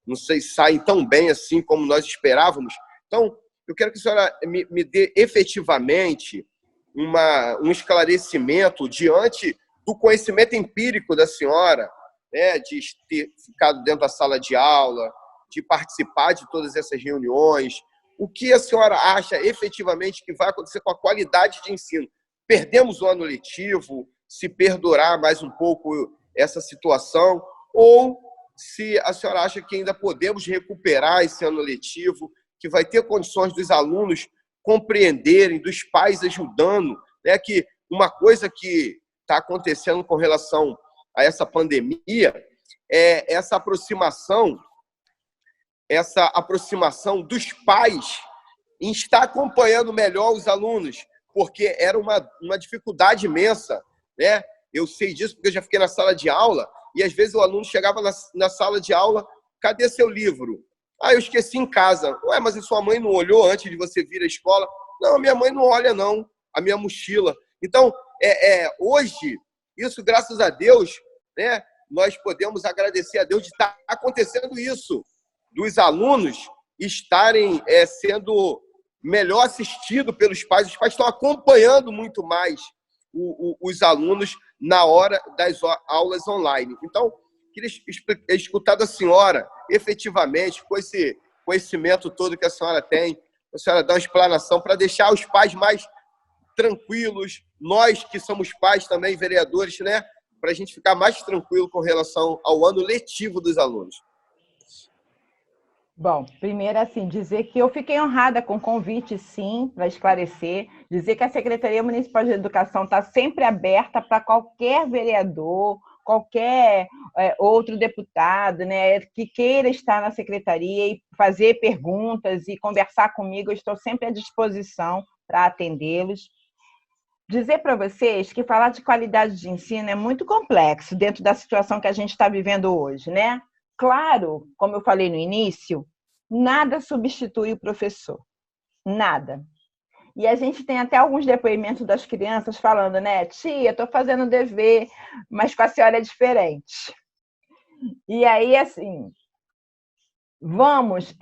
não saem tão bem assim como nós esperávamos. Então, eu quero que a senhora me dê efetivamente um esclarecimento diante do conhecimento empírico da senhora, né, de ter ficado dentro da sala de aula, de participar de todas essas reuniões. O que a senhora acha efetivamente que vai acontecer com a qualidade de ensino? Perdemos o ano letivo, se perdurar mais um pouco essa situação, ou se a senhora acha que ainda podemos recuperar esse ano letivo, que vai ter condições dos alunos compreenderem, dos pais ajudando, né, que uma coisa que está acontecendo com relação a essa pandemia é essa aproximação dos pais em estar acompanhando melhor os alunos, porque era uma dificuldade imensa, né? Eu sei disso porque eu já fiquei na sala de aula e às vezes o aluno chegava na sala de aula, cadê seu livro? Eu esqueci em casa. Ué, mas a sua mãe não olhou antes de você vir à escola? Não, a minha mãe não olha não, a minha mochila. Então, hoje, isso graças a Deus, né, nós podemos agradecer a Deus de estar acontecendo isso, dos alunos estarem sendo melhor assistidos pelos pais. Os pais estão acompanhando muito mais os alunos na hora das aulas online. Então, queria escutar da senhora, efetivamente, com esse conhecimento todo que a senhora tem, a senhora dá uma explanação para deixar os pais mais tranquilos, nós que somos pais também, vereadores, né, para a gente ficar mais tranquilo com relação ao ano letivo dos alunos. Bom, primeiro, assim, dizer que eu fiquei honrada com o convite, sim, para esclarecer, dizer que a Secretaria Municipal de Educação está sempre aberta para qualquer vereador, qualquer outro deputado, né, que queira estar na Secretaria e fazer perguntas e conversar comigo, eu estou sempre à disposição para atendê-los. Dizer para vocês que falar de qualidade de ensino é muito complexo dentro da situação que a gente está vivendo hoje, né? Claro, como eu falei no início, nada substitui o professor, nada. E a gente tem até alguns depoimentos das crianças falando, né, tia, estou fazendo dever, mas com a senhora é diferente. E aí, assim, vamos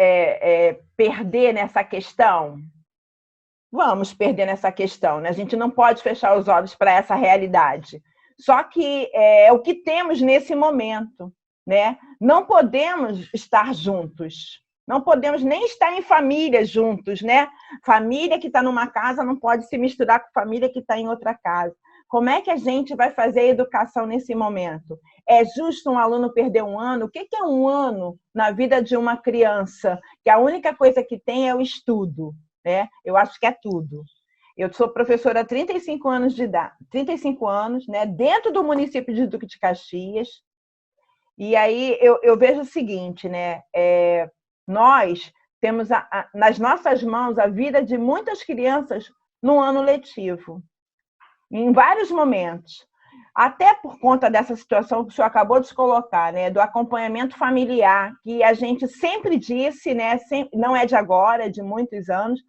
perder nessa questão? Vamos perder nessa questão, né? A gente não pode fechar os olhos para essa realidade. Só que é o que temos nesse momento, né? Não podemos estar juntos, não podemos nem estar em família juntos, né? Família que está numa casa não pode se misturar com família que está em outra casa. Como é que a gente vai fazer a educação nesse momento? É justo um aluno perder um ano? O que é um ano na vida de uma criança? Que a única coisa que tem é o estudo, né? Eu acho que é tudo. Eu sou professora há 35 anos de idade, 35 anos, né? Dentro do município de Duque de Caxias. E aí eu vejo o seguinte, né? Nós temos nas nossas mãos a vida de muitas crianças no ano letivo, em vários momentos. até por conta dessa situação que o senhor acabou de se colocar, né, do acompanhamento familiar, que a gente sempre disse, né, não é de agora, é de muitos anos,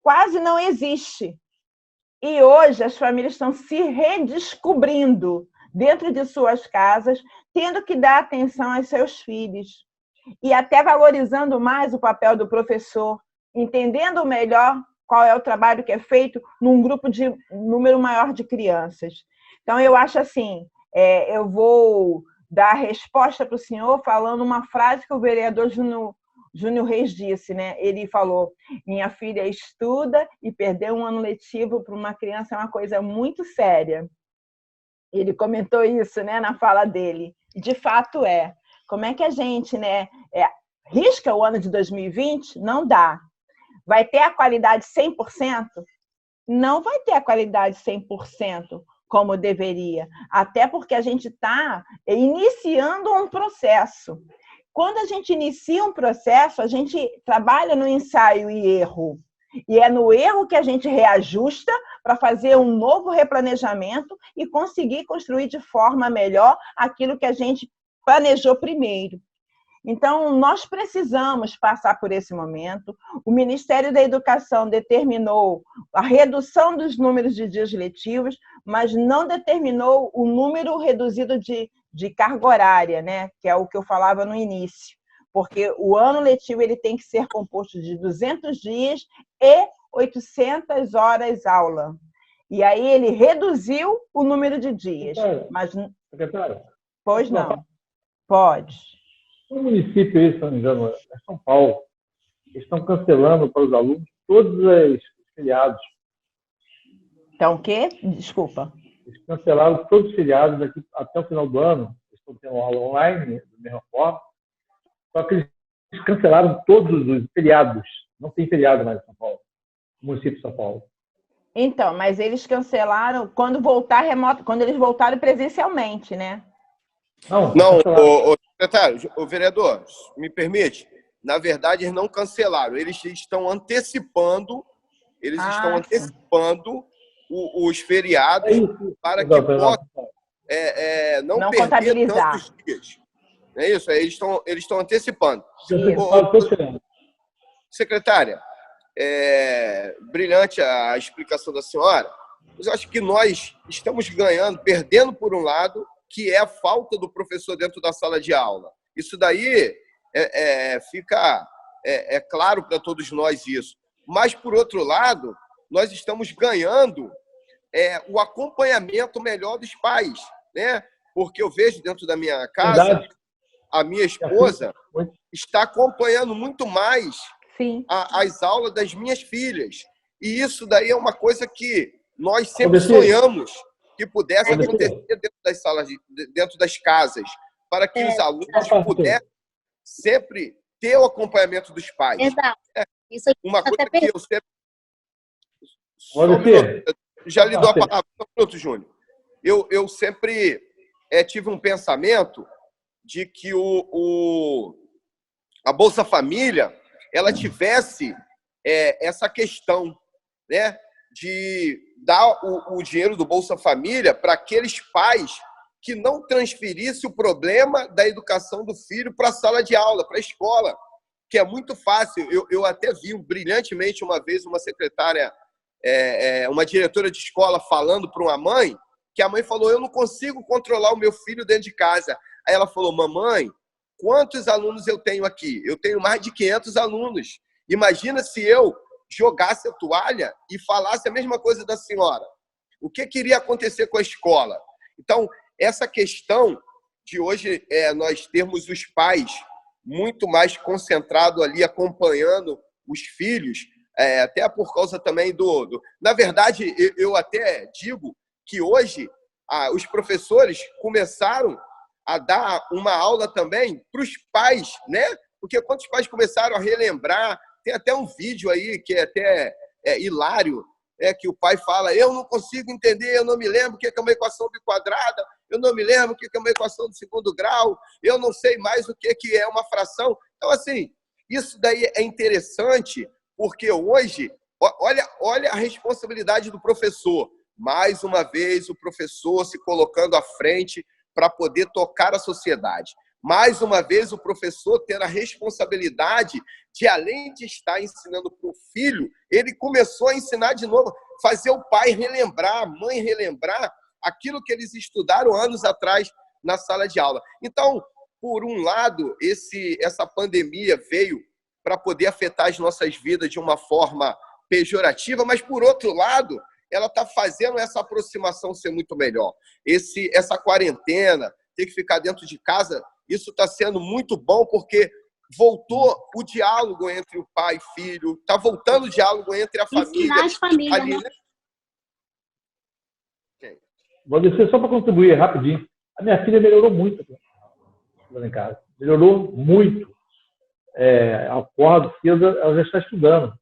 quase não existe. E hoje as famílias estão se redescobrindo dentro de suas casas, tendo que dar atenção aos seus filhos. E até valorizando mais o papel do professor, entendendo melhor qual é o trabalho que é feito num grupo de número maior de crianças. Então, eu acho assim, eu vou dar a resposta para o senhor falando uma frase que o vereador Júnior Reis disse, né? Ele falou: minha filha estuda e perder um ano letivo para uma criança é uma coisa muito séria. Ele comentou isso, né, na fala dele. De fato é. Como é que a gente, né, risca o ano de 2020? Não dá. Vai ter a qualidade 100%? Não vai ter a qualidade 100% como deveria. Até porque a gente está iniciando um processo. Quando a gente inicia um processo, a gente trabalha no ensaio e erro. E é no erro que a gente reajusta para fazer um novo replanejamento e conseguir construir de forma melhor aquilo que a gente planejou primeiro. Então, nós precisamos passar por esse momento. O Ministério da Educação determinou a redução dos números de dias letivos, mas não determinou o número reduzido de carga horária, né? Que é o que eu falava no início. Porque o ano letivo ele tem que ser composto de 200 dias e 800 horas aula. E aí ele reduziu o número de dias. Mas... Secretário? Pois não. Pode. No município aí, se não me engano, é São Paulo, eles estão cancelando para os alunos todos os feriados. Então, o quê? Desculpa. Eles cancelaram todos os feriados daqui até o final do ano. Eles estão tendo aula online, da mesma forma. Só que eles cancelaram todos os feriados. Não tem feriado mais em São Paulo, no município de São Paulo. Então, mas eles cancelaram quando voltar remoto, quando eles voltaram presencialmente, né? Não, o secretário, o vereador, me permite? Na verdade, eles não cancelaram, eles estão antecipando, os feriados para que possam não perder tantos dias. É isso, eles estão antecipando. Secretária, brilhante a explicação da senhora, mas eu acho que nós estamos perdendo por um lado, que é a falta do professor dentro da sala de aula. Isso daí fica claro para todos nós isso. Mas, por outro lado, nós estamos ganhando o acompanhamento melhor dos pais, né? Porque eu vejo dentro da minha casa, a minha esposa está acompanhando muito mais as aulas das minhas filhas. E isso daí é uma coisa que nós sempre sonhamos que pudesse acontecer dentro das salas, dentro das casas, para que os alunos pudessem sempre ter o acompanhamento dos pais. Exato. Isso uma coisa que eu sempre... Já lhe dou a palavra. Só um minuto, Júnior. Eu sempre tive um pensamento de que a Bolsa Família ela tivesse essa questão, né, de dar o dinheiro do Bolsa Família para aqueles pais que não transferissem o problema da educação do filho para a sala de aula, para a escola, que é muito fácil. Eu até vi brilhantemente uma vez uma secretária, uma diretora de escola falando para uma mãe, que a mãe falou: eu não consigo controlar o meu filho dentro de casa. Aí ela falou: mamãe, quantos alunos eu tenho aqui? Eu tenho mais de 500 alunos. Imagina se eu jogasse a toalha e falasse a mesma coisa da senhora. O que iria acontecer com a escola? Então, essa questão de hoje nós termos os pais muito mais concentrados ali, acompanhando os filhos, até por causa também Na verdade, eu até digo que hoje os professores começaram a dar uma aula também para os pais, né? Porque quando os pais começaram a relembrar, tem até um vídeo aí que é até hilário, que o pai fala: eu não consigo entender, eu não me lembro o que é uma equação biquadrada, eu não me lembro o que é uma equação de segundo grau, eu não sei mais o que é uma fração. Então, assim, isso daí é interessante, porque hoje, olha a responsabilidade do professor. Mais uma vez, o professor se colocando à frente para poder tocar a sociedade. Mais uma vez, o professor ter a responsabilidade de, além de estar ensinando para o filho, ele começou a ensinar de novo, fazer o pai relembrar, a mãe relembrar aquilo que eles estudaram anos atrás na sala de aula. Então, por um lado, essa pandemia veio para poder afetar as nossas vidas de uma forma pejorativa, mas, por outro lado, ela está fazendo essa aproximação ser muito melhor. Essa quarentena, ter que ficar dentro de casa, isso está sendo muito bom, porque voltou o diálogo entre o pai e filho, está voltando o diálogo entre a família. Ensinar as famílias, ali, né? Vou descer só para contribuir rapidinho. A minha filha melhorou muito lá em casa. Melhorou muito. Acordo cedo, ela já está estudando.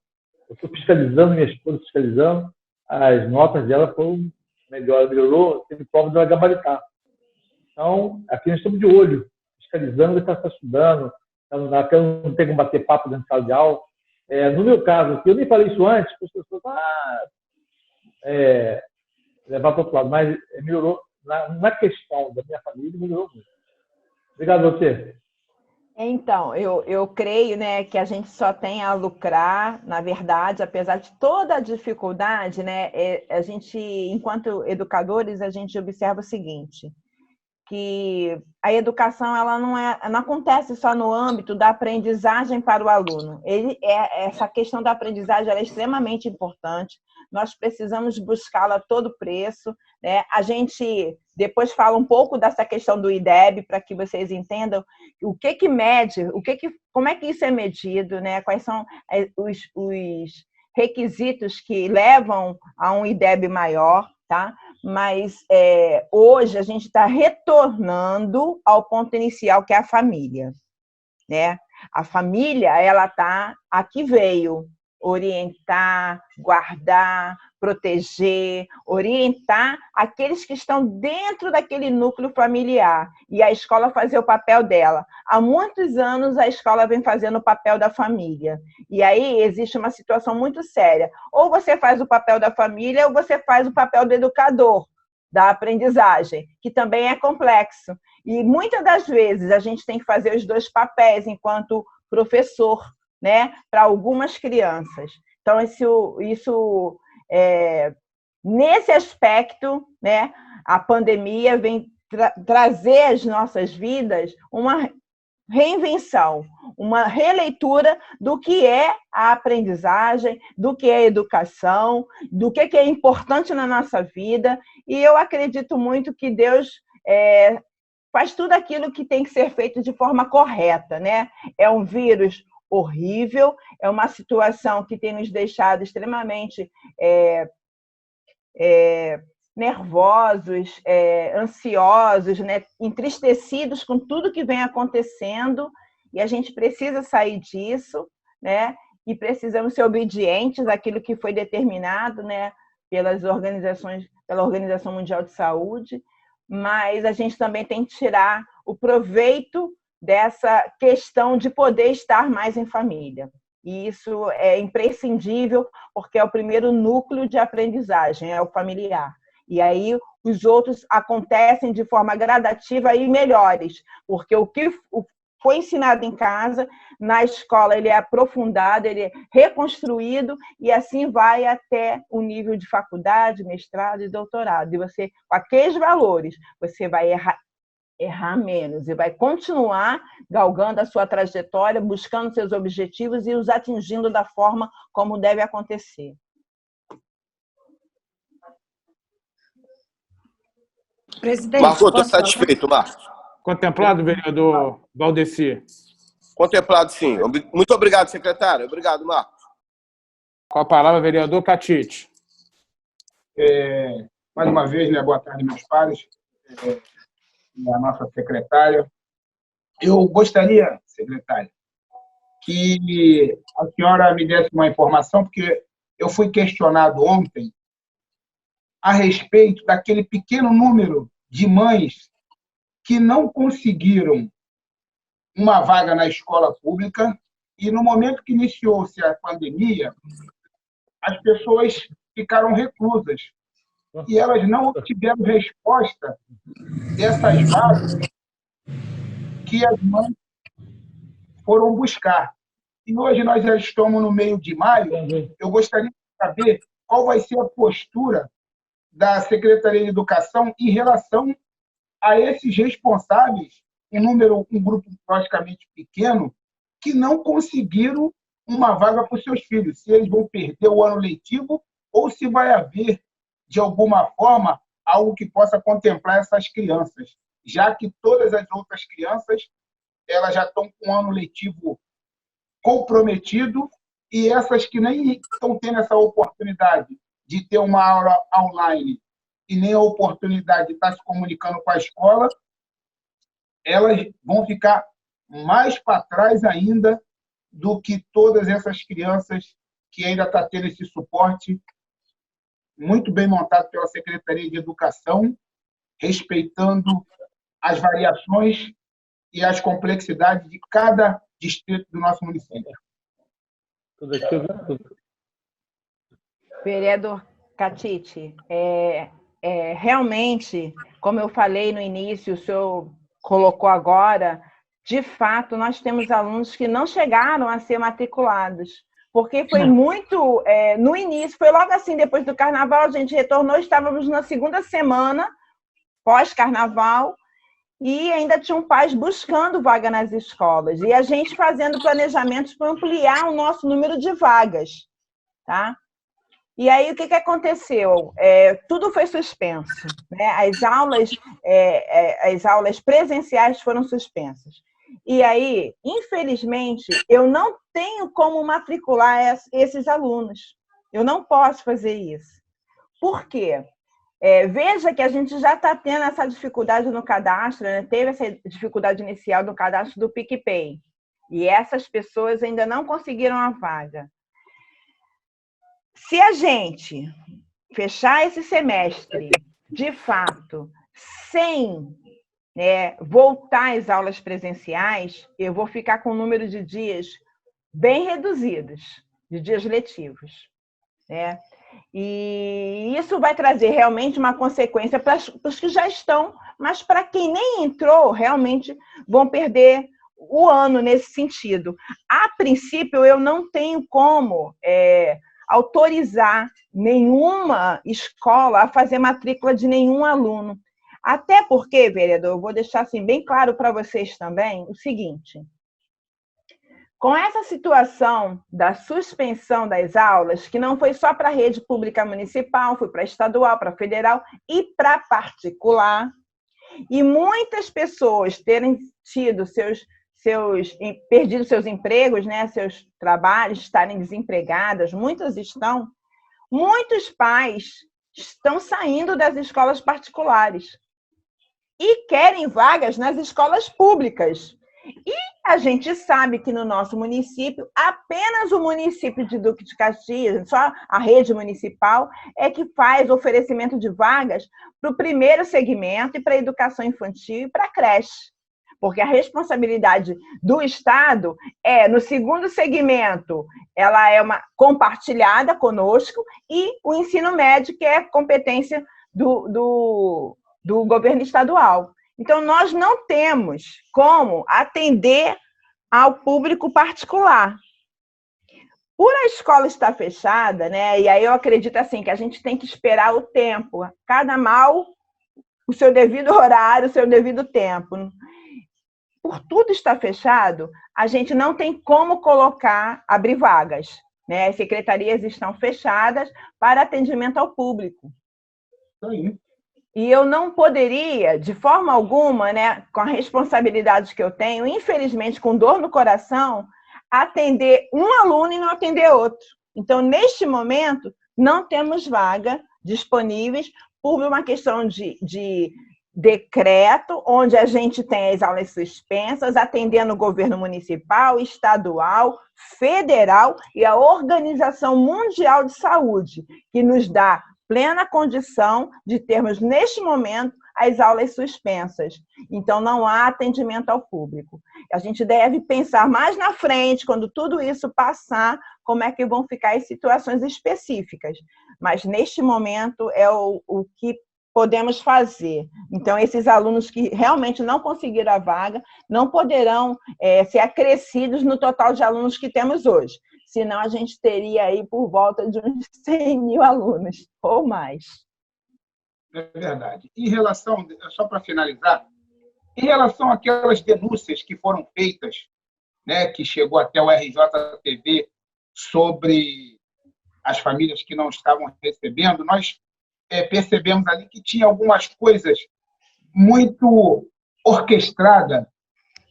Eu estou fiscalizando, minha esposa fiscalizando. As notas dela foram melhor, melhorou, teve prova de ela gabaritar. Então, aqui nós estamos de olho, fiscalizando, ele está estudando, até não tem como bater papo dentro de sala de aula. No meu caso, aqui, eu nem falei isso antes, as pessoas levar para o outro lado, mas melhorou, na questão da minha família, melhorou muito. Obrigado a você. Então, eu creio, né, que a gente só tem a lucrar, na verdade, apesar de toda a dificuldade, né, a gente, enquanto educadores, a gente observa o seguinte, que a educação ela não acontece só no âmbito da aprendizagem para o aluno. Essa questão da aprendizagem ela é extremamente importante. Nós precisamos buscá-la a todo preço, né? A gente depois fala um pouco dessa questão do IDEB para que vocês entendam o que mede, como é que isso é medido, né? Quais são os requisitos que levam a um IDEB maior, tá? Mas hoje a gente está retornando ao ponto inicial, que é a família, né? A família, ela aqui veio orientar, guardar, proteger, orientar aqueles que estão dentro daquele núcleo familiar e a escola fazer o papel dela. Há muitos anos a escola vem fazendo o papel da família e aí existe uma situação muito séria. Ou você faz o papel da família ou você faz o papel do educador, da aprendizagem, que também é complexo. E muitas das vezes a gente tem que fazer os dois papéis enquanto professor, né, para algumas crianças. Então, nesse aspecto, né, a pandemia vem trazer às nossas vidas uma reinvenção, uma releitura do que é a aprendizagem, do que é a educação, do que é importante na nossa vida. E eu acredito muito que Deus faz tudo aquilo que tem que ser feito de forma correta, né? É um vírus horrível, é uma situação que tem nos deixado extremamente nervosos, ansiosos, né? Entristecidos com tudo que vem acontecendo, e a gente precisa sair disso, né? E precisamos ser obedientes àquilo que foi determinado, né? Pela Organização Mundial de Saúde, mas a gente também tem que tirar o proveito dessa questão de poder estar mais em família. E isso é imprescindível, porque é o primeiro núcleo de aprendizagem, é o familiar. E aí os outros acontecem de forma gradativa e melhores, porque o que foi ensinado em casa, na escola ele é aprofundado, ele é reconstruído, e assim vai até o nível de faculdade, mestrado e doutorado. E você, com aqueles valores, você vai errar menos e vai continuar galgando a sua trajetória, buscando seus objetivos e os atingindo da forma como deve acontecer. Presidente, Marcos, estou satisfeito, Marcos. Contemplado, vereador Valdeci? Contemplado, sim. Muito obrigado, secretário. Obrigado, Marcos. Com a palavra, vereador Catite. Mais uma vez, né, boa tarde, meus pares. A nossa secretária. Eu gostaria, secretária, que a senhora me desse uma informação, porque eu fui questionado ontem a respeito daquele pequeno número de mães que não conseguiram uma vaga na escola pública e, no momento que iniciou-se a pandemia, as pessoas ficaram reclusas e elas não obtiveram resposta dessas vagas que as mães foram buscar. E hoje nós já estamos no meio de maio, eu gostaria de saber qual vai ser a postura da Secretaria de Educação em relação a esses responsáveis, um grupo praticamente pequeno, que não conseguiram uma vaga para os seus filhos, se eles vão perder o ano letivo ou se vai haver, de alguma forma, algo que possa contemplar essas crianças, já que todas as outras crianças elas já estão com o ano letivo comprometido e essas que nem estão tendo essa oportunidade de ter uma aula online e nem a oportunidade de estar se comunicando com a escola, elas vão ficar mais para trás ainda do que todas essas crianças que ainda estão tendo esse suporte muito bem montado pela Secretaria de Educação, respeitando as variações e as complexidades de cada distrito do nosso município. Vereador Catite, realmente, como eu falei no início, o senhor colocou agora, de fato, nós temos alunos que não chegaram a ser matriculados, porque foi muito... no início, foi logo assim, depois do Carnaval, a gente retornou, estávamos na segunda semana, pós-Carnaval, e ainda tinham pais buscando vaga nas escolas, e a gente fazendo planejamentos para ampliar o nosso número de vagas, tá? E aí, o que aconteceu? Tudo foi suspenso, né? As aulas presenciais foram suspensas. E aí, infelizmente, eu não tenho como matricular esses alunos. Eu não posso fazer isso. Por quê? Veja que a gente já está tendo essa dificuldade no cadastro, né? Teve essa dificuldade inicial no cadastro do PicPay. E essas pessoas ainda não conseguiram a vaga. Se a gente fechar esse semestre, de fato, sem voltar às aulas presenciais, eu vou ficar com um número de dias bem reduzidos, de dias letivos, né? E isso vai trazer realmente uma consequência para os que já estão, mas para quem nem entrou, realmente vão perder o ano nesse sentido. A princípio, eu não tenho como autorizar nenhuma escola a fazer matrícula de nenhum aluno. Até porque, vereador, eu vou deixar assim bem claro para vocês também o seguinte: com essa situação da suspensão das aulas, que não foi só para a rede pública municipal, foi para estadual, para federal e para particular, e muitas pessoas terem tido perdido seus empregos, né, seus trabalhos, estarem desempregadas, muitos pais estão saindo das escolas particulares e querem vagas nas escolas públicas. E a gente sabe que no nosso município, apenas o município de Duque de Caxias, só a rede municipal, é que faz oferecimento de vagas para o primeiro segmento e para a educação infantil e para a creche. Porque a responsabilidade do Estado no segundo segmento, ela é compartilhada conosco, e o ensino médio, que é competência do governo estadual. Então, nós não temos como atender ao público particular. Por a escola estar fechada, né? E aí eu acredito assim, que a gente tem que esperar o tempo, cada mal o seu devido horário, o seu devido tempo. Por tudo estar fechado, a gente não tem como abrir vagas, né? As secretarias estão fechadas para atendimento ao público. E eu não poderia, de forma alguma, né, com a responsabilidade que eu tenho, infelizmente, com dor no coração, atender um aluno e não atender outro. Então, neste momento, não temos vaga disponíveis por uma questão de decreto, onde a gente tem as aulas suspensas, atendendo o governo municipal, estadual, federal e a Organização Mundial de Saúde, que nos dá plena condição de termos, neste momento, as aulas suspensas. Então, não há atendimento ao público. A gente deve pensar mais na frente, quando tudo isso passar, como é que vão ficar as situações específicas. Mas, neste momento, é o que podemos fazer. Então, esses alunos que realmente não conseguiram a vaga não poderão ser acrescidos no total de alunos que temos hoje. Senão, a gente teria aí por volta de uns 100 mil alunos, ou mais. É verdade. Em relação, só para finalizar, em relação àquelas denúncias que foram feitas, né, que chegou até o RJTV sobre as famílias que não estavam recebendo, nós percebemos ali que tinha algumas coisas muito orquestradas.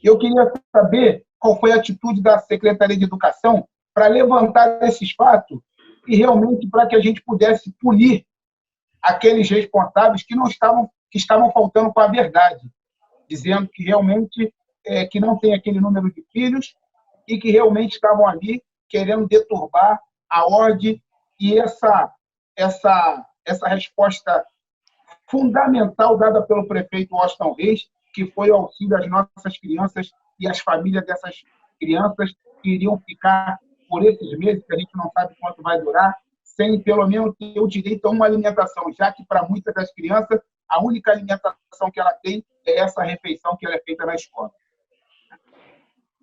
Eu queria saber qual foi a atitude da Secretaria de Educação para levantar esses fatos e realmente para que a gente pudesse punir aqueles responsáveis que estavam faltando com a verdade, dizendo que realmente que não tem aquele número de filhos e que realmente estavam ali querendo deturbar a ordem e essa resposta fundamental dada pelo prefeito Washington Reis, que foi o auxílio às nossas crianças e às famílias dessas crianças que iriam ficar por esses meses, que a gente não sabe quanto vai durar, sem pelo menos ter o direito a uma alimentação, já que para muitas das crianças a única alimentação que ela tem é essa refeição que ela é feita na escola.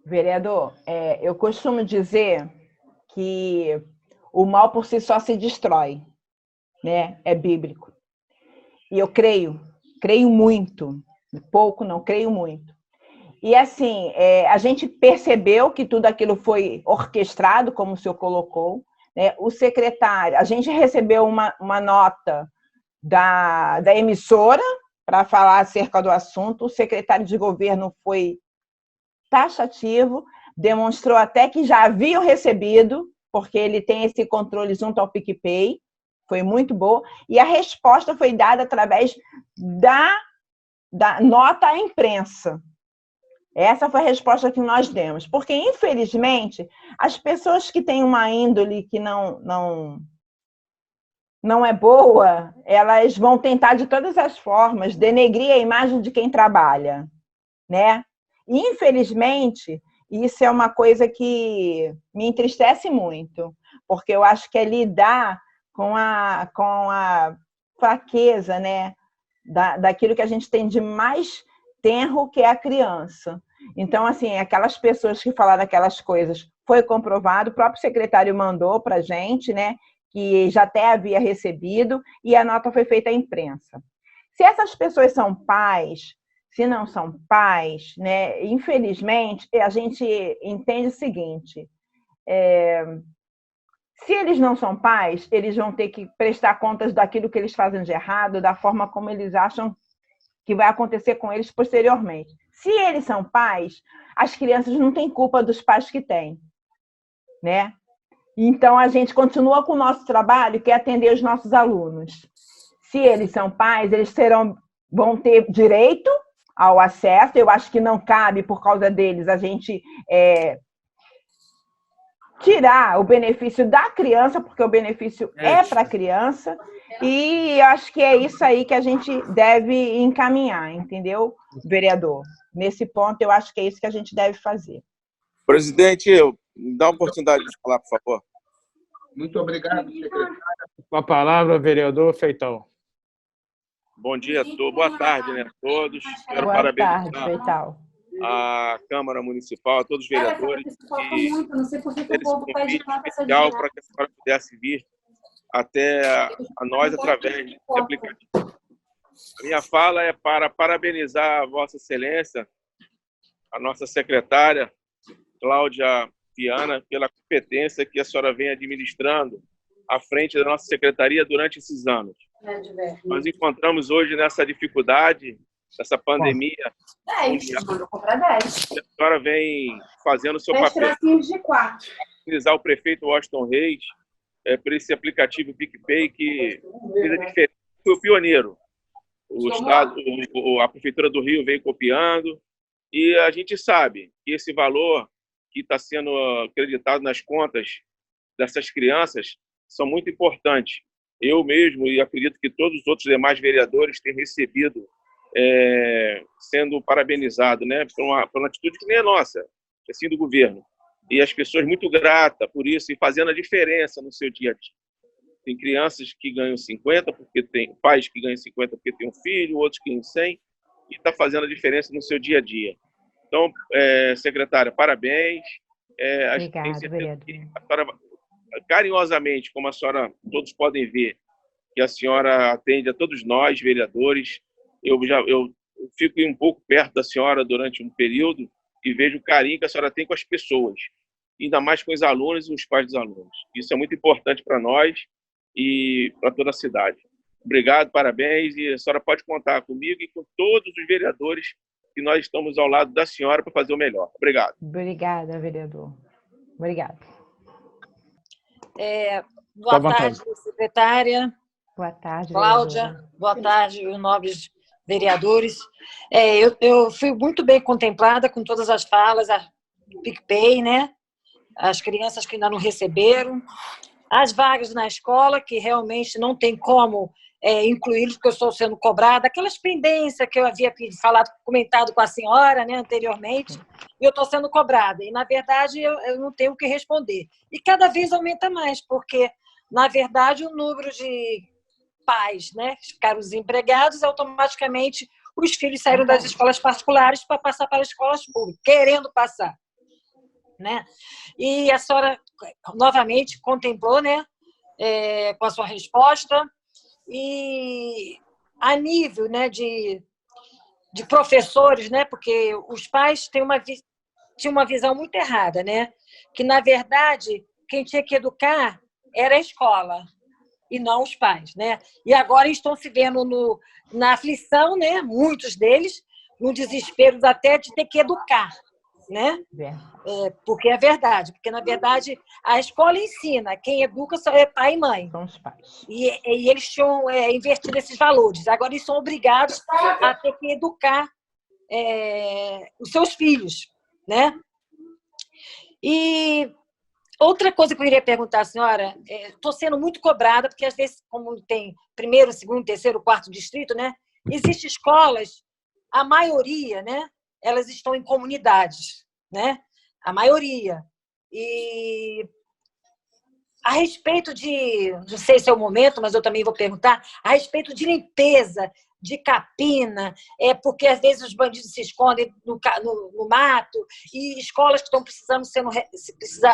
Vereador, eu costumo dizer que o mal por si só se destrói, né? É bíblico. E eu creio muito, pouco não, creio muito. E assim, a gente percebeu que tudo aquilo foi orquestrado, como o senhor colocou, né? O secretário, a gente recebeu uma nota da emissora para falar acerca do assunto, o secretário de governo foi taxativo, demonstrou até que já haviam recebido, porque ele tem esse controle junto ao PicPay, foi muito boa, e a resposta foi dada através da nota à imprensa. Essa foi a resposta que nós demos, porque, infelizmente, as pessoas que têm uma índole que não é boa, elas vão tentar, de todas as formas, denegrir a imagem de quem trabalha, né? E, infelizmente, isso é uma coisa que me entristece muito, porque eu acho que é lidar com a fraqueza, né, daquilo que a gente tem de mais tenro, que é a criança. Então, assim, aquelas pessoas que falaram aquelas coisas, foi comprovado, o próprio secretário mandou para a gente, né, que já até havia recebido, e a nota foi feita à imprensa. Se essas pessoas são pais, se não são pais, né, infelizmente, a gente entende o seguinte, se eles não são pais, eles vão ter que prestar contas daquilo que eles fazem de errado, da forma como eles acham que vai acontecer com eles posteriormente. Se eles são pais, as crianças não têm culpa dos pais que têm, né? Então, a gente continua com o nosso trabalho, que é atender os nossos alunos. Se eles são pais, eles vão ter direito ao acesso. Eu acho que não cabe, por causa deles, a gente tirar o benefício da criança, porque o benefício é para a criança, e eu acho que é isso aí que a gente deve encaminhar, entendeu, vereador? Nesse ponto, eu acho que é isso que a gente deve fazer. Presidente, me dá a oportunidade de falar, por favor. Muito obrigado, secretário. Com a palavra, vereador Feital. Bom dia a todos, boa tarde, né, a todos. Quero Boa parabenizar tarde, Feital. a Câmara Municipal, a todos os vereadores, e esse convite especial para que a senhora pudesse vir até a nós através desse aplicativo. A minha fala é para parabenizar a Vossa Excelência, a nossa secretária, Cláudia Viana, pela competência que a senhora vem administrando à frente da nossa secretaria durante esses anos. Nós encontramos hoje nessa dificuldade, essa pandemia, 10, mandou comprar 10. a senhora vem fazendo o seu papel. De 4. Utilizar o prefeito Washington Reis por esse aplicativo PicPay, que fez a diferença, foi o pioneiro. A Prefeitura do Rio veio copiando, e a gente sabe que esse valor que está sendo acreditado nas contas dessas crianças são muito importantes. Eu mesmo, e acredito que todos os outros demais vereadores têm recebido sendo parabenizado, né, por uma atitude que nem é nossa, assim, do governo. E as pessoas muito gratas por isso e fazendo a diferença no seu dia a dia. Tem crianças que ganham 50 porque tem pais que ganham 50 porque tem um filho, outros que ganham 100, e está fazendo a diferença no seu dia a dia. Então, secretária, parabéns. Obrigada, vereador. A senhora, carinhosamente, como a senhora, todos podem ver, que a senhora atende a todos nós, vereadores. Eu fico um pouco perto da senhora durante um período e vejo o carinho que a senhora tem com as pessoas, ainda mais com os alunos e os pais dos alunos. Isso é muito importante para nós e para toda a cidade. Obrigado, parabéns, e a senhora pode contar comigo e com todos os vereadores que nós estamos ao lado da senhora para fazer o melhor. Obrigado. Obrigada, vereador. Obrigada. Boa tarde, secretária. Boa tarde, Cláudia. vereadora. Boa tarde, os nobres vereadores. Eu fui muito bem contemplada com todas as falas, a PicPay, né? As crianças que ainda não receberam, as vagas na escola, que realmente não tem como incluí-los, porque eu estou sendo cobrada, aquelas pendências que eu havia comentado com a senhora, né, anteriormente, e eu estou sendo cobrada. E, na verdade, eu não tenho o que responder. E cada vez aumenta mais, porque, na verdade, o número de pais, né, que ficaram desempregados, automaticamente os filhos saíram das escolas particulares para passar para as escolas públicas, querendo passar, né? E a senhora novamente contemplou, né, com a sua resposta, e a nível, né, de professores, né, porque os pais tinham uma visão muito errada, né, que na verdade quem tinha que educar era a escola e não os pais, né? E agora estão se vendo na aflição, né? Muitos deles, no desespero até de ter que educar, né? Porque é verdade, porque na verdade a escola ensina, quem educa só é pai e mãe. São os pais. E eles tinham investido esses valores. Agora eles são obrigados a ter que educar os seus filhos, né? E outra coisa que eu queria perguntar à senhora, estou sendo muito cobrada, porque às vezes, como tem primeiro, segundo, terceiro, quarto distrito, né? Existem escolas, a maioria, né? Elas estão em comunidades, né? A maioria. E a respeito de, não sei se é o momento, mas eu também vou perguntar, a respeito de limpeza, de capina, porque às vezes os bandidos se escondem no mato, e escolas que estão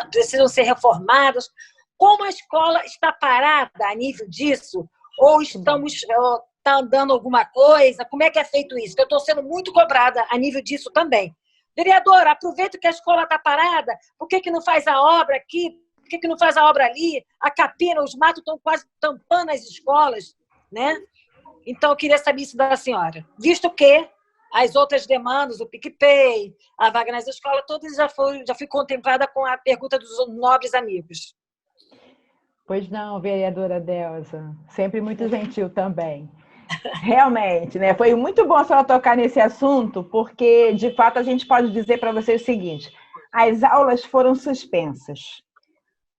precisam ser reformadas. Como a escola está parada a nível disso? Ou está andando alguma coisa? Como é que é feito isso? Eu estou sendo muito cobrada a nível disso também. Vereador, aproveita que a escola está parada, por que não faz a obra aqui? Por que não faz a obra ali? A capina, os matos estão quase tampando as escolas, né? Então, eu queria saber isso da senhora. Visto que as outras demandas, o PicPay, a vaga nas escolas, todas já fui contemplada com a pergunta dos nobres amigos. Pois não, vereadora Delza. Sempre muito gentil também. Realmente, né? Foi muito bom a senhora tocar nesse assunto, porque, de fato, a gente pode dizer para vocês o seguinte: as aulas foram suspensas,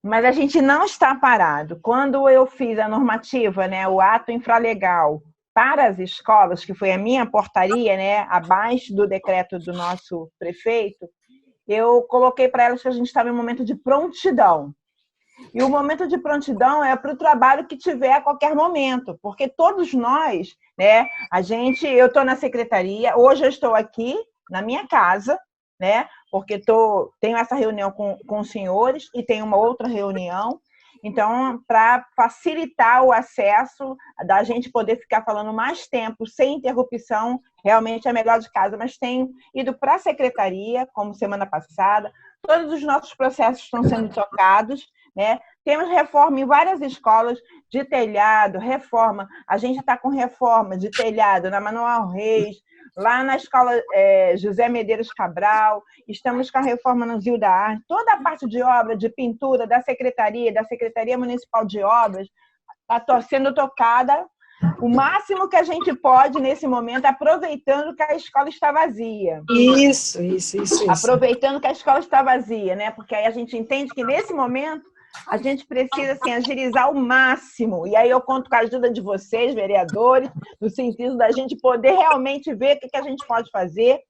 mas a gente não está parado. Quando eu fiz a normativa, né, o ato infralegal para as escolas, que foi a minha portaria, né, abaixo do decreto do nosso prefeito, eu coloquei para elas que a gente estava em um momento de prontidão. E o momento de prontidão é para o trabalho que tiver a qualquer momento, porque todos nós, né, eu estou na secretaria, hoje eu estou aqui na minha casa, né, porque tenho essa reunião com os senhores e tenho uma outra reunião. Então, para facilitar o acesso, da gente poder ficar falando mais tempo, sem interrupção, realmente é melhor de casa. Mas tenho ido para a secretaria, como semana passada, todos os nossos processos estão sendo tocados, né? Temos reforma em várias escolas de telhado, reforma. A gente está com reforma de telhado na Manuel Reis, lá na escola José Medeiros Cabral, estamos com a reforma no Zilda Arte, toda a parte de obra, de pintura da Secretaria Municipal de Obras, está sendo tocada o máximo que a gente pode nesse momento, aproveitando que a escola está vazia. Isso. Aproveitando que a escola está vazia, né? Porque aí a gente entende que nesse momento a gente precisa assim, agilizar ao máximo. E aí eu conto com a ajuda de vocês, vereadores, no sentido da gente poder realmente ver o que a gente pode fazer,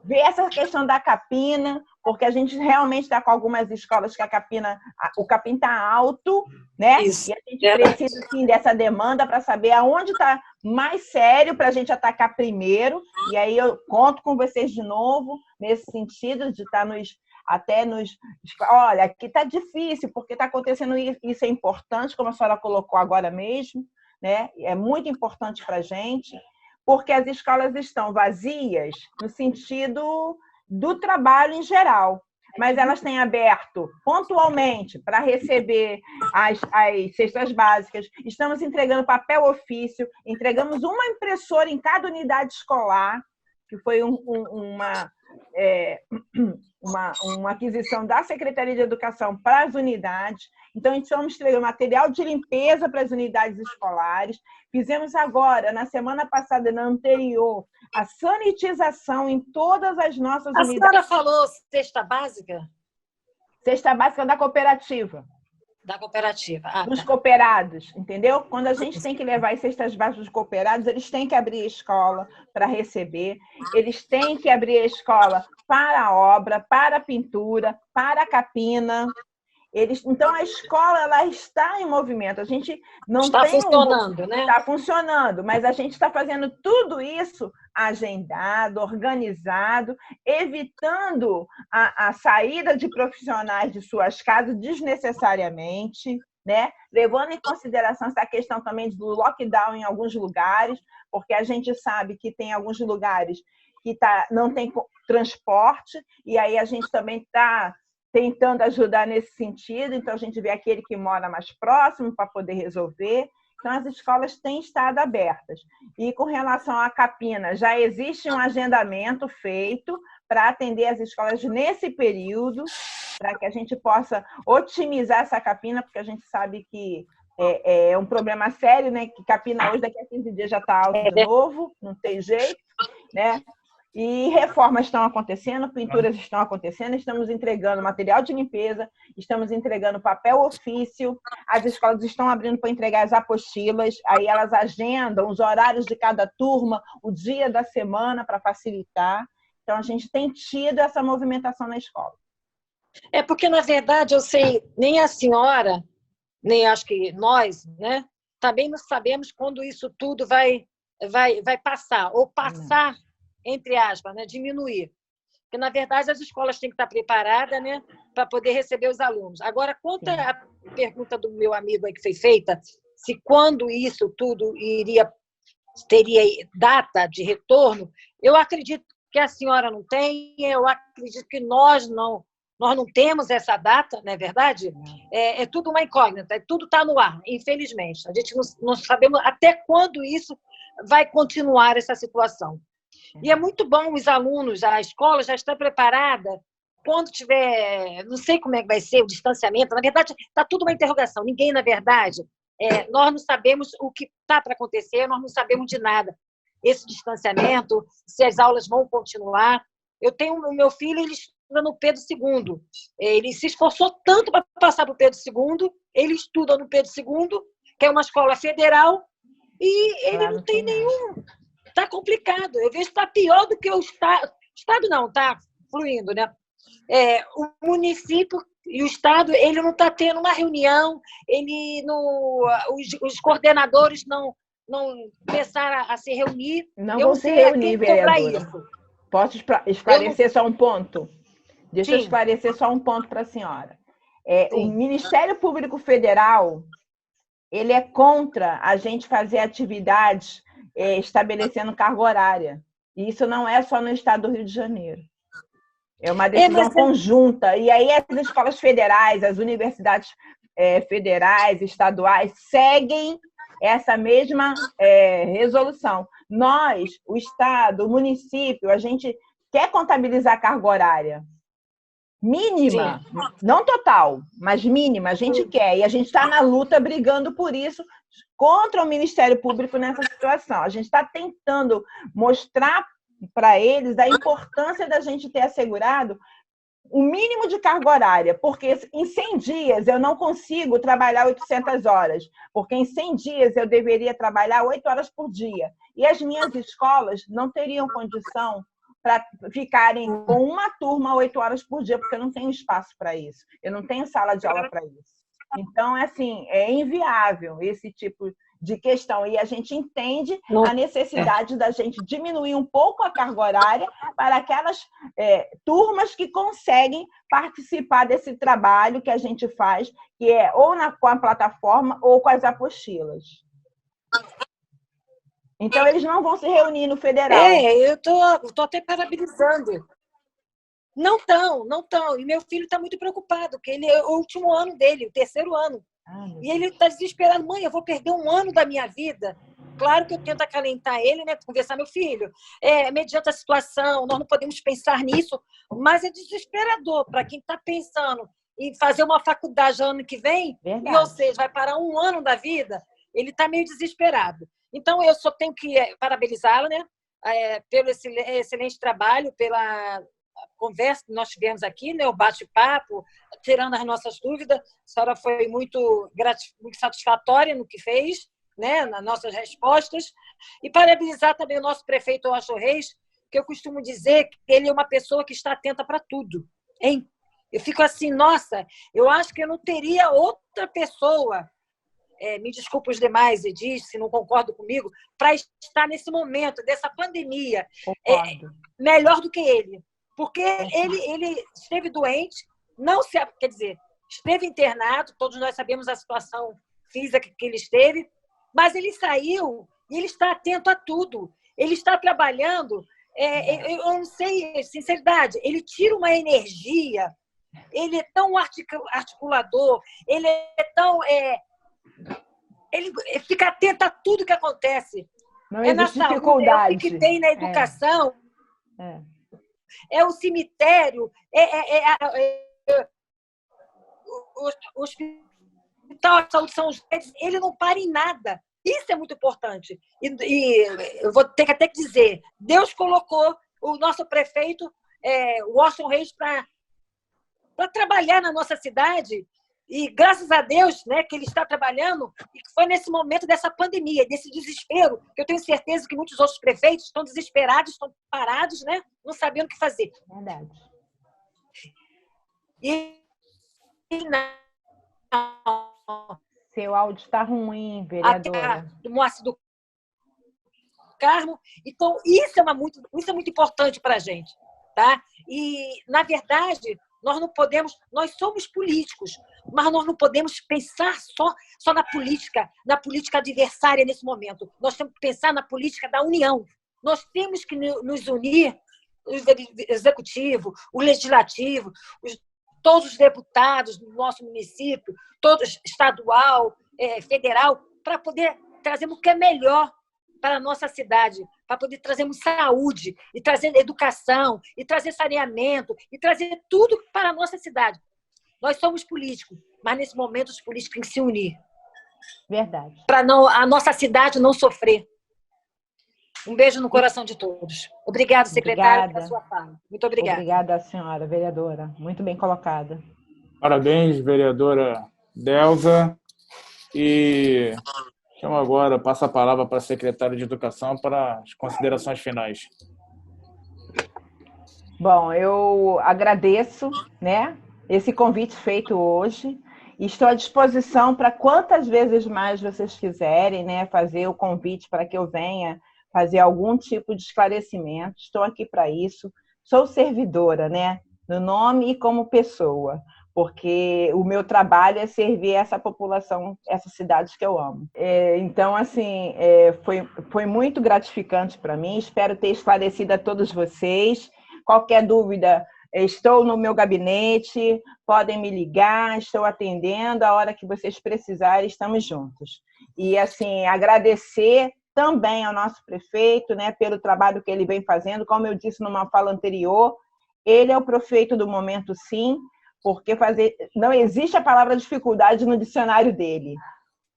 ver essa questão da capina, porque a gente realmente está com algumas escolas que o capim está alto, né? Isso. E a gente precisa sim dessa demanda para saber aonde está mais sério para a gente atacar primeiro. E aí eu conto com vocês de novo nesse sentido de estar olha, aqui está difícil porque está acontecendo isso, é importante, como a senhora colocou agora mesmo, né? É muito importante para a gente, porque as escolas estão vazias no sentido do trabalho em geral, mas elas têm aberto pontualmente para receber as cestas básicas, estamos entregando papel ofício, entregamos uma impressora em cada unidade escolar, que foi uma aquisição da Secretaria de Educação para as unidades. Então, estamos entregando material de limpeza para as unidades escolares. Fizemos agora, na semana passada e na anterior, a sanitização em todas as nossas unidades. A senhora falou cesta básica? Cesta básica da cooperativa. Da cooperativa. Dos cooperados, entendeu? Quando a gente tem que levar as cestas básicas dos cooperados, eles têm que abrir a escola para receber, eles têm que abrir a escola para a obra, para a pintura, para a capina. Então, a escola ela está em movimento. A gente não está funcionando, né? Está funcionando, mas a gente está fazendo tudo isso agendado, organizado, evitando a saída de profissionais de suas casas desnecessariamente, né? Levando em consideração essa questão também do lockdown em alguns lugares, porque a gente sabe que tem alguns lugares que não tem transporte, e aí a gente também está tentando ajudar nesse sentido, então a gente vê aquele que mora mais próximo para poder resolver. Então, as escolas têm estado abertas. E com relação à capina, já existe um agendamento feito para atender as escolas nesse período, para que a gente possa otimizar essa capina, porque a gente sabe que é um problema sério, né? Que capina hoje, daqui a 15 dias já está alto de novo, não tem jeito, né? E reformas estão acontecendo, pinturas estão acontecendo, estamos entregando material de limpeza, estamos entregando papel ofício, as escolas estão abrindo para entregar as apostilas, aí elas agendam os horários de cada turma, o dia da semana para facilitar. Então, a gente tem tido essa movimentação na escola. É porque, na verdade, eu sei, nem a senhora, nem acho que nós, né, também não sabemos quando isso tudo vai passar, ou passar, entre aspas, né, diminuir. Porque, na verdade, as escolas têm que estar preparadas, né, para poder receber os alunos. Agora, quanto à pergunta do meu amigo aí que foi feita, se quando isso tudo teria data de retorno, eu acredito que a senhora não tem, eu acredito que nós não temos essa data, não é verdade? É tudo uma incógnita, tudo está no ar, infelizmente. A gente não sabemos até quando isso vai continuar essa situação. E é muito bom os alunos, a escola já está preparada, quando tiver, não sei como é que vai ser o distanciamento, na verdade, está tudo uma interrogação. Ninguém, na verdade, nós não sabemos o que está para acontecer, nós não sabemos de nada. Esse distanciamento, se as aulas vão continuar. Eu tenho o meu filho, ele estuda no Pedro II. Ele se esforçou tanto para passar para o Pedro II, ele estuda no Pedro II, que é uma escola federal, e ele não tem nenhum... Está complicado. Eu vejo que está pior do que o Estado. O Estado não, está fluindo, né? O município e o Estado, ele não está tendo uma reunião, os coordenadores não começaram a se reunir. Não vão se reunir, vereadora. Posso esclarecer só um ponto? Deixa eu esclarecer só um ponto para a senhora. O Ministério Público Federal, ele é contra a gente fazer atividades estabelecendo carga horária. E isso não é só no estado do Rio de Janeiro. É uma decisão conjunta. E aí as escolas federais, as universidades federais, estaduais, seguem essa mesma resolução. Nós, o estado, o município, a gente quer contabilizar a carga horária mínima, não total, mas mínima, a gente quer. E a gente está na luta brigando por isso contra o Ministério Público nessa situação. A gente está tentando mostrar para eles a importância da gente ter assegurado o mínimo de carga horária, porque em 100 dias eu não consigo trabalhar 800 horas, porque em 100 dias eu deveria trabalhar 8 horas por dia. E as minhas escolas não teriam condição para ficarem com uma turma 8 horas por dia, porque eu não tenho espaço para isso, eu não tenho sala de aula para isso. Então, assim, é inviável esse tipo de questão. E a gente entende a necessidade da gente diminuir um pouco a carga horária para aquelas turmas que conseguem participar desse trabalho que a gente faz, que é ou com a plataforma ou com as apostilas. Então, eles não vão se reunir no federal. Eu tô até parabenizando. Não estão. E meu filho está muito preocupado, porque ele é o último ano dele, o 3º ano. E ele está desesperado. Mãe, eu vou perder um ano da minha vida. Claro que eu tento acalentar ele, né? Conversar, meu filho. Mediante a situação, nós não podemos pensar nisso, mas é desesperador para quem está pensando em fazer uma faculdade ano que vem, e, ou seja, vai parar um ano da vida, ele está meio desesperado. Então, eu só tenho que parabenizá-lo, né? Pelo excelente trabalho, pela conversa que nós tivemos aqui, né, o bate-papo, tirando as nossas dúvidas. A senhora foi muito satisfatória no que fez, né, nas nossas respostas. E parabenizar também o nosso prefeito Washington Reis, que eu costumo dizer que ele é uma pessoa que está atenta para tudo. Hein? Eu fico assim, nossa, eu acho que eu não teria outra pessoa, me desculpa os demais, Edith, se não concordo comigo, para estar nesse momento, dessa pandemia, melhor do que ele. Porque ele esteve doente, quer dizer, esteve internado, todos nós sabemos a situação física que ele esteve, mas ele saiu e ele está atento a tudo. Ele está trabalhando, eu não sei, sinceridade, ele tira uma energia, ele é tão articulador, ele é tão... ele fica atento a tudo que acontece. Não existe dificuldade. É o que tem na educação... É o cemitério, o hospital de saúde São José, ele não para em nada. Isso é muito importante. E eu vou ter que até dizer, Deus colocou o nosso prefeito, Washington Reis, para trabalhar na nossa cidade. E graças a Deus, né, que ele está trabalhando, e que foi nesse momento dessa pandemia, desse desespero, que eu tenho certeza que muitos outros prefeitos estão desesperados, estão parados, né, não sabendo o que fazer. Verdade. Seu áudio está ruim, vereadora. Do Moacir do Carmo. Então, isso é muito importante para a gente. Tá? E, na verdade, nós somos políticos, mas nós não podemos pensar só na política adversária nesse momento. Nós temos que pensar na política da união. Nós temos que nos unir, o executivo, o legislativo, todos os deputados do nosso município, todos estadual, federal, para poder trazer o que é melhor para a nossa cidade, para poder trazermos saúde, e trazer educação, e trazer saneamento, e trazer tudo para a nossa cidade. Nós somos políticos, mas nesse momento os políticos têm que se unir. Verdade. Para a nossa cidade não sofrer. Um beijo no coração de todos. Obrigada, secretária, pela sua fala. Muito obrigada. Obrigada, senhora vereadora. Muito bem colocada. Parabéns, vereadora Delza. E chamo agora, passo a palavra para a secretária de Educação para as considerações finais. Bom, eu agradeço, né, esse convite feito hoje. Estou à disposição para quantas vezes mais vocês quiserem, né, fazer o convite para que eu venha fazer algum tipo de esclarecimento. Estou aqui para isso. Sou servidora, né, no nome e como pessoa, porque o meu trabalho é servir essa população, essas cidades que eu amo. Então, assim, foi muito gratificante para mim. Espero ter esclarecido a todos vocês. Qualquer dúvida, estou no meu gabinete, podem me ligar, estou atendendo. A hora que vocês precisarem, estamos juntos. E, assim, agradecer também ao nosso prefeito, né, pelo trabalho que ele vem fazendo. Como eu disse numa fala anterior, ele é o prefeito do momento, sim, porque não existe a palavra dificuldade no dicionário dele.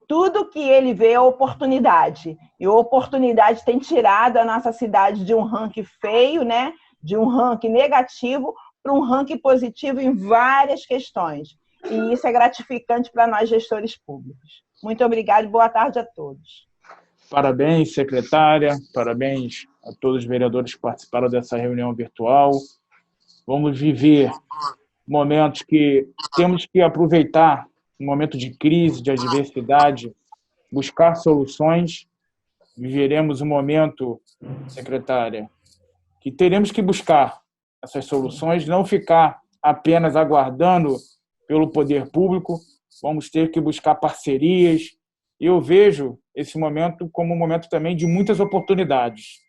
Tudo que ele vê é oportunidade. E a oportunidade tem tirado a nossa cidade de um ranking feio, né, de um ranking negativo, para um ranking positivo em várias questões. E isso é gratificante para nós, gestores públicos. Muito obrigada e boa tarde a todos. Parabéns, secretária, parabéns a todos os vereadores que participaram dessa reunião virtual. Vamos viver momentos que temos que aproveitar, um momento de crise, de adversidade, buscar soluções. Viveremos um momento, secretária, que teremos que buscar essas soluções, não ficar apenas aguardando pelo poder público, vamos ter que buscar parcerias. Eu vejo esse momento como um momento também de muitas oportunidades,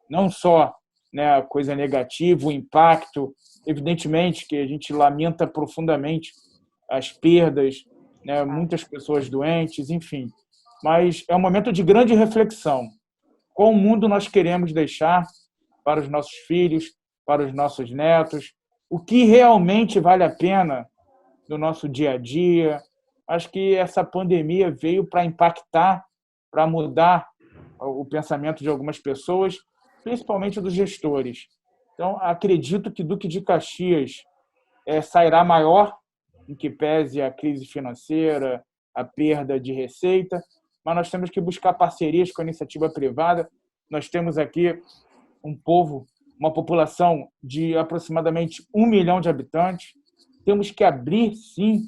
não só, né, a coisa negativa, o impacto, evidentemente que a gente lamenta profundamente as perdas, né, muitas pessoas doentes, enfim, mas é um momento de grande reflexão. Qual mundo nós queremos deixar para os nossos filhos, para os nossos netos? O que realmente vale a pena no nosso dia a dia? Acho que essa pandemia veio para impactar, para mudar o pensamento de algumas pessoas, principalmente dos gestores. Então, acredito que Duque de Caxias sairá maior, em que pese a crise financeira, a perda de receita, mas nós temos que buscar parcerias com a iniciativa privada. Nós temos aqui um povo, uma população de aproximadamente 1 milhão de habitantes. Temos que abrir, sim,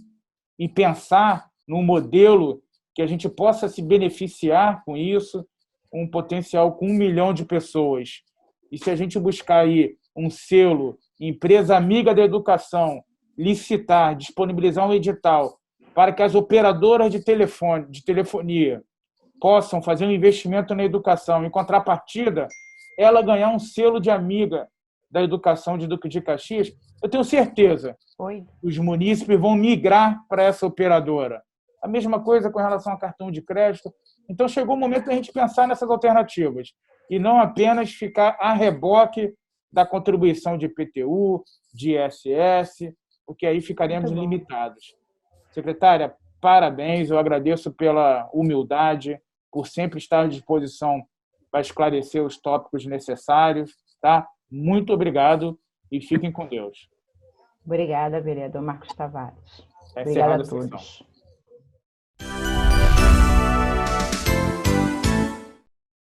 e pensar num modelo que a gente possa se beneficiar com isso, um potencial com 1 milhão de pessoas. E se a gente buscar aí um selo, empresa amiga da educação, licitar, disponibilizar um edital para que as operadoras de telefonia possam fazer um investimento na educação, em contrapartida, ela ganhar um selo de amiga da educação de Duque de Caxias, eu tenho certeza que os munícipes vão migrar para essa operadora. A mesma coisa com relação ao cartão de crédito. Então, chegou o momento da gente pensar nessas alternativas e não apenas ficar a reboque da contribuição de IPTU, de ISS, porque aí ficaremos limitados. Secretária, parabéns, eu agradeço pela humildade, por sempre estar à disposição para esclarecer os tópicos necessários. Tá? Muito obrigado e fiquem com Deus. Obrigada, vereador Marcos Tavares. Tá Obrigada a encerrada a todos. sessão.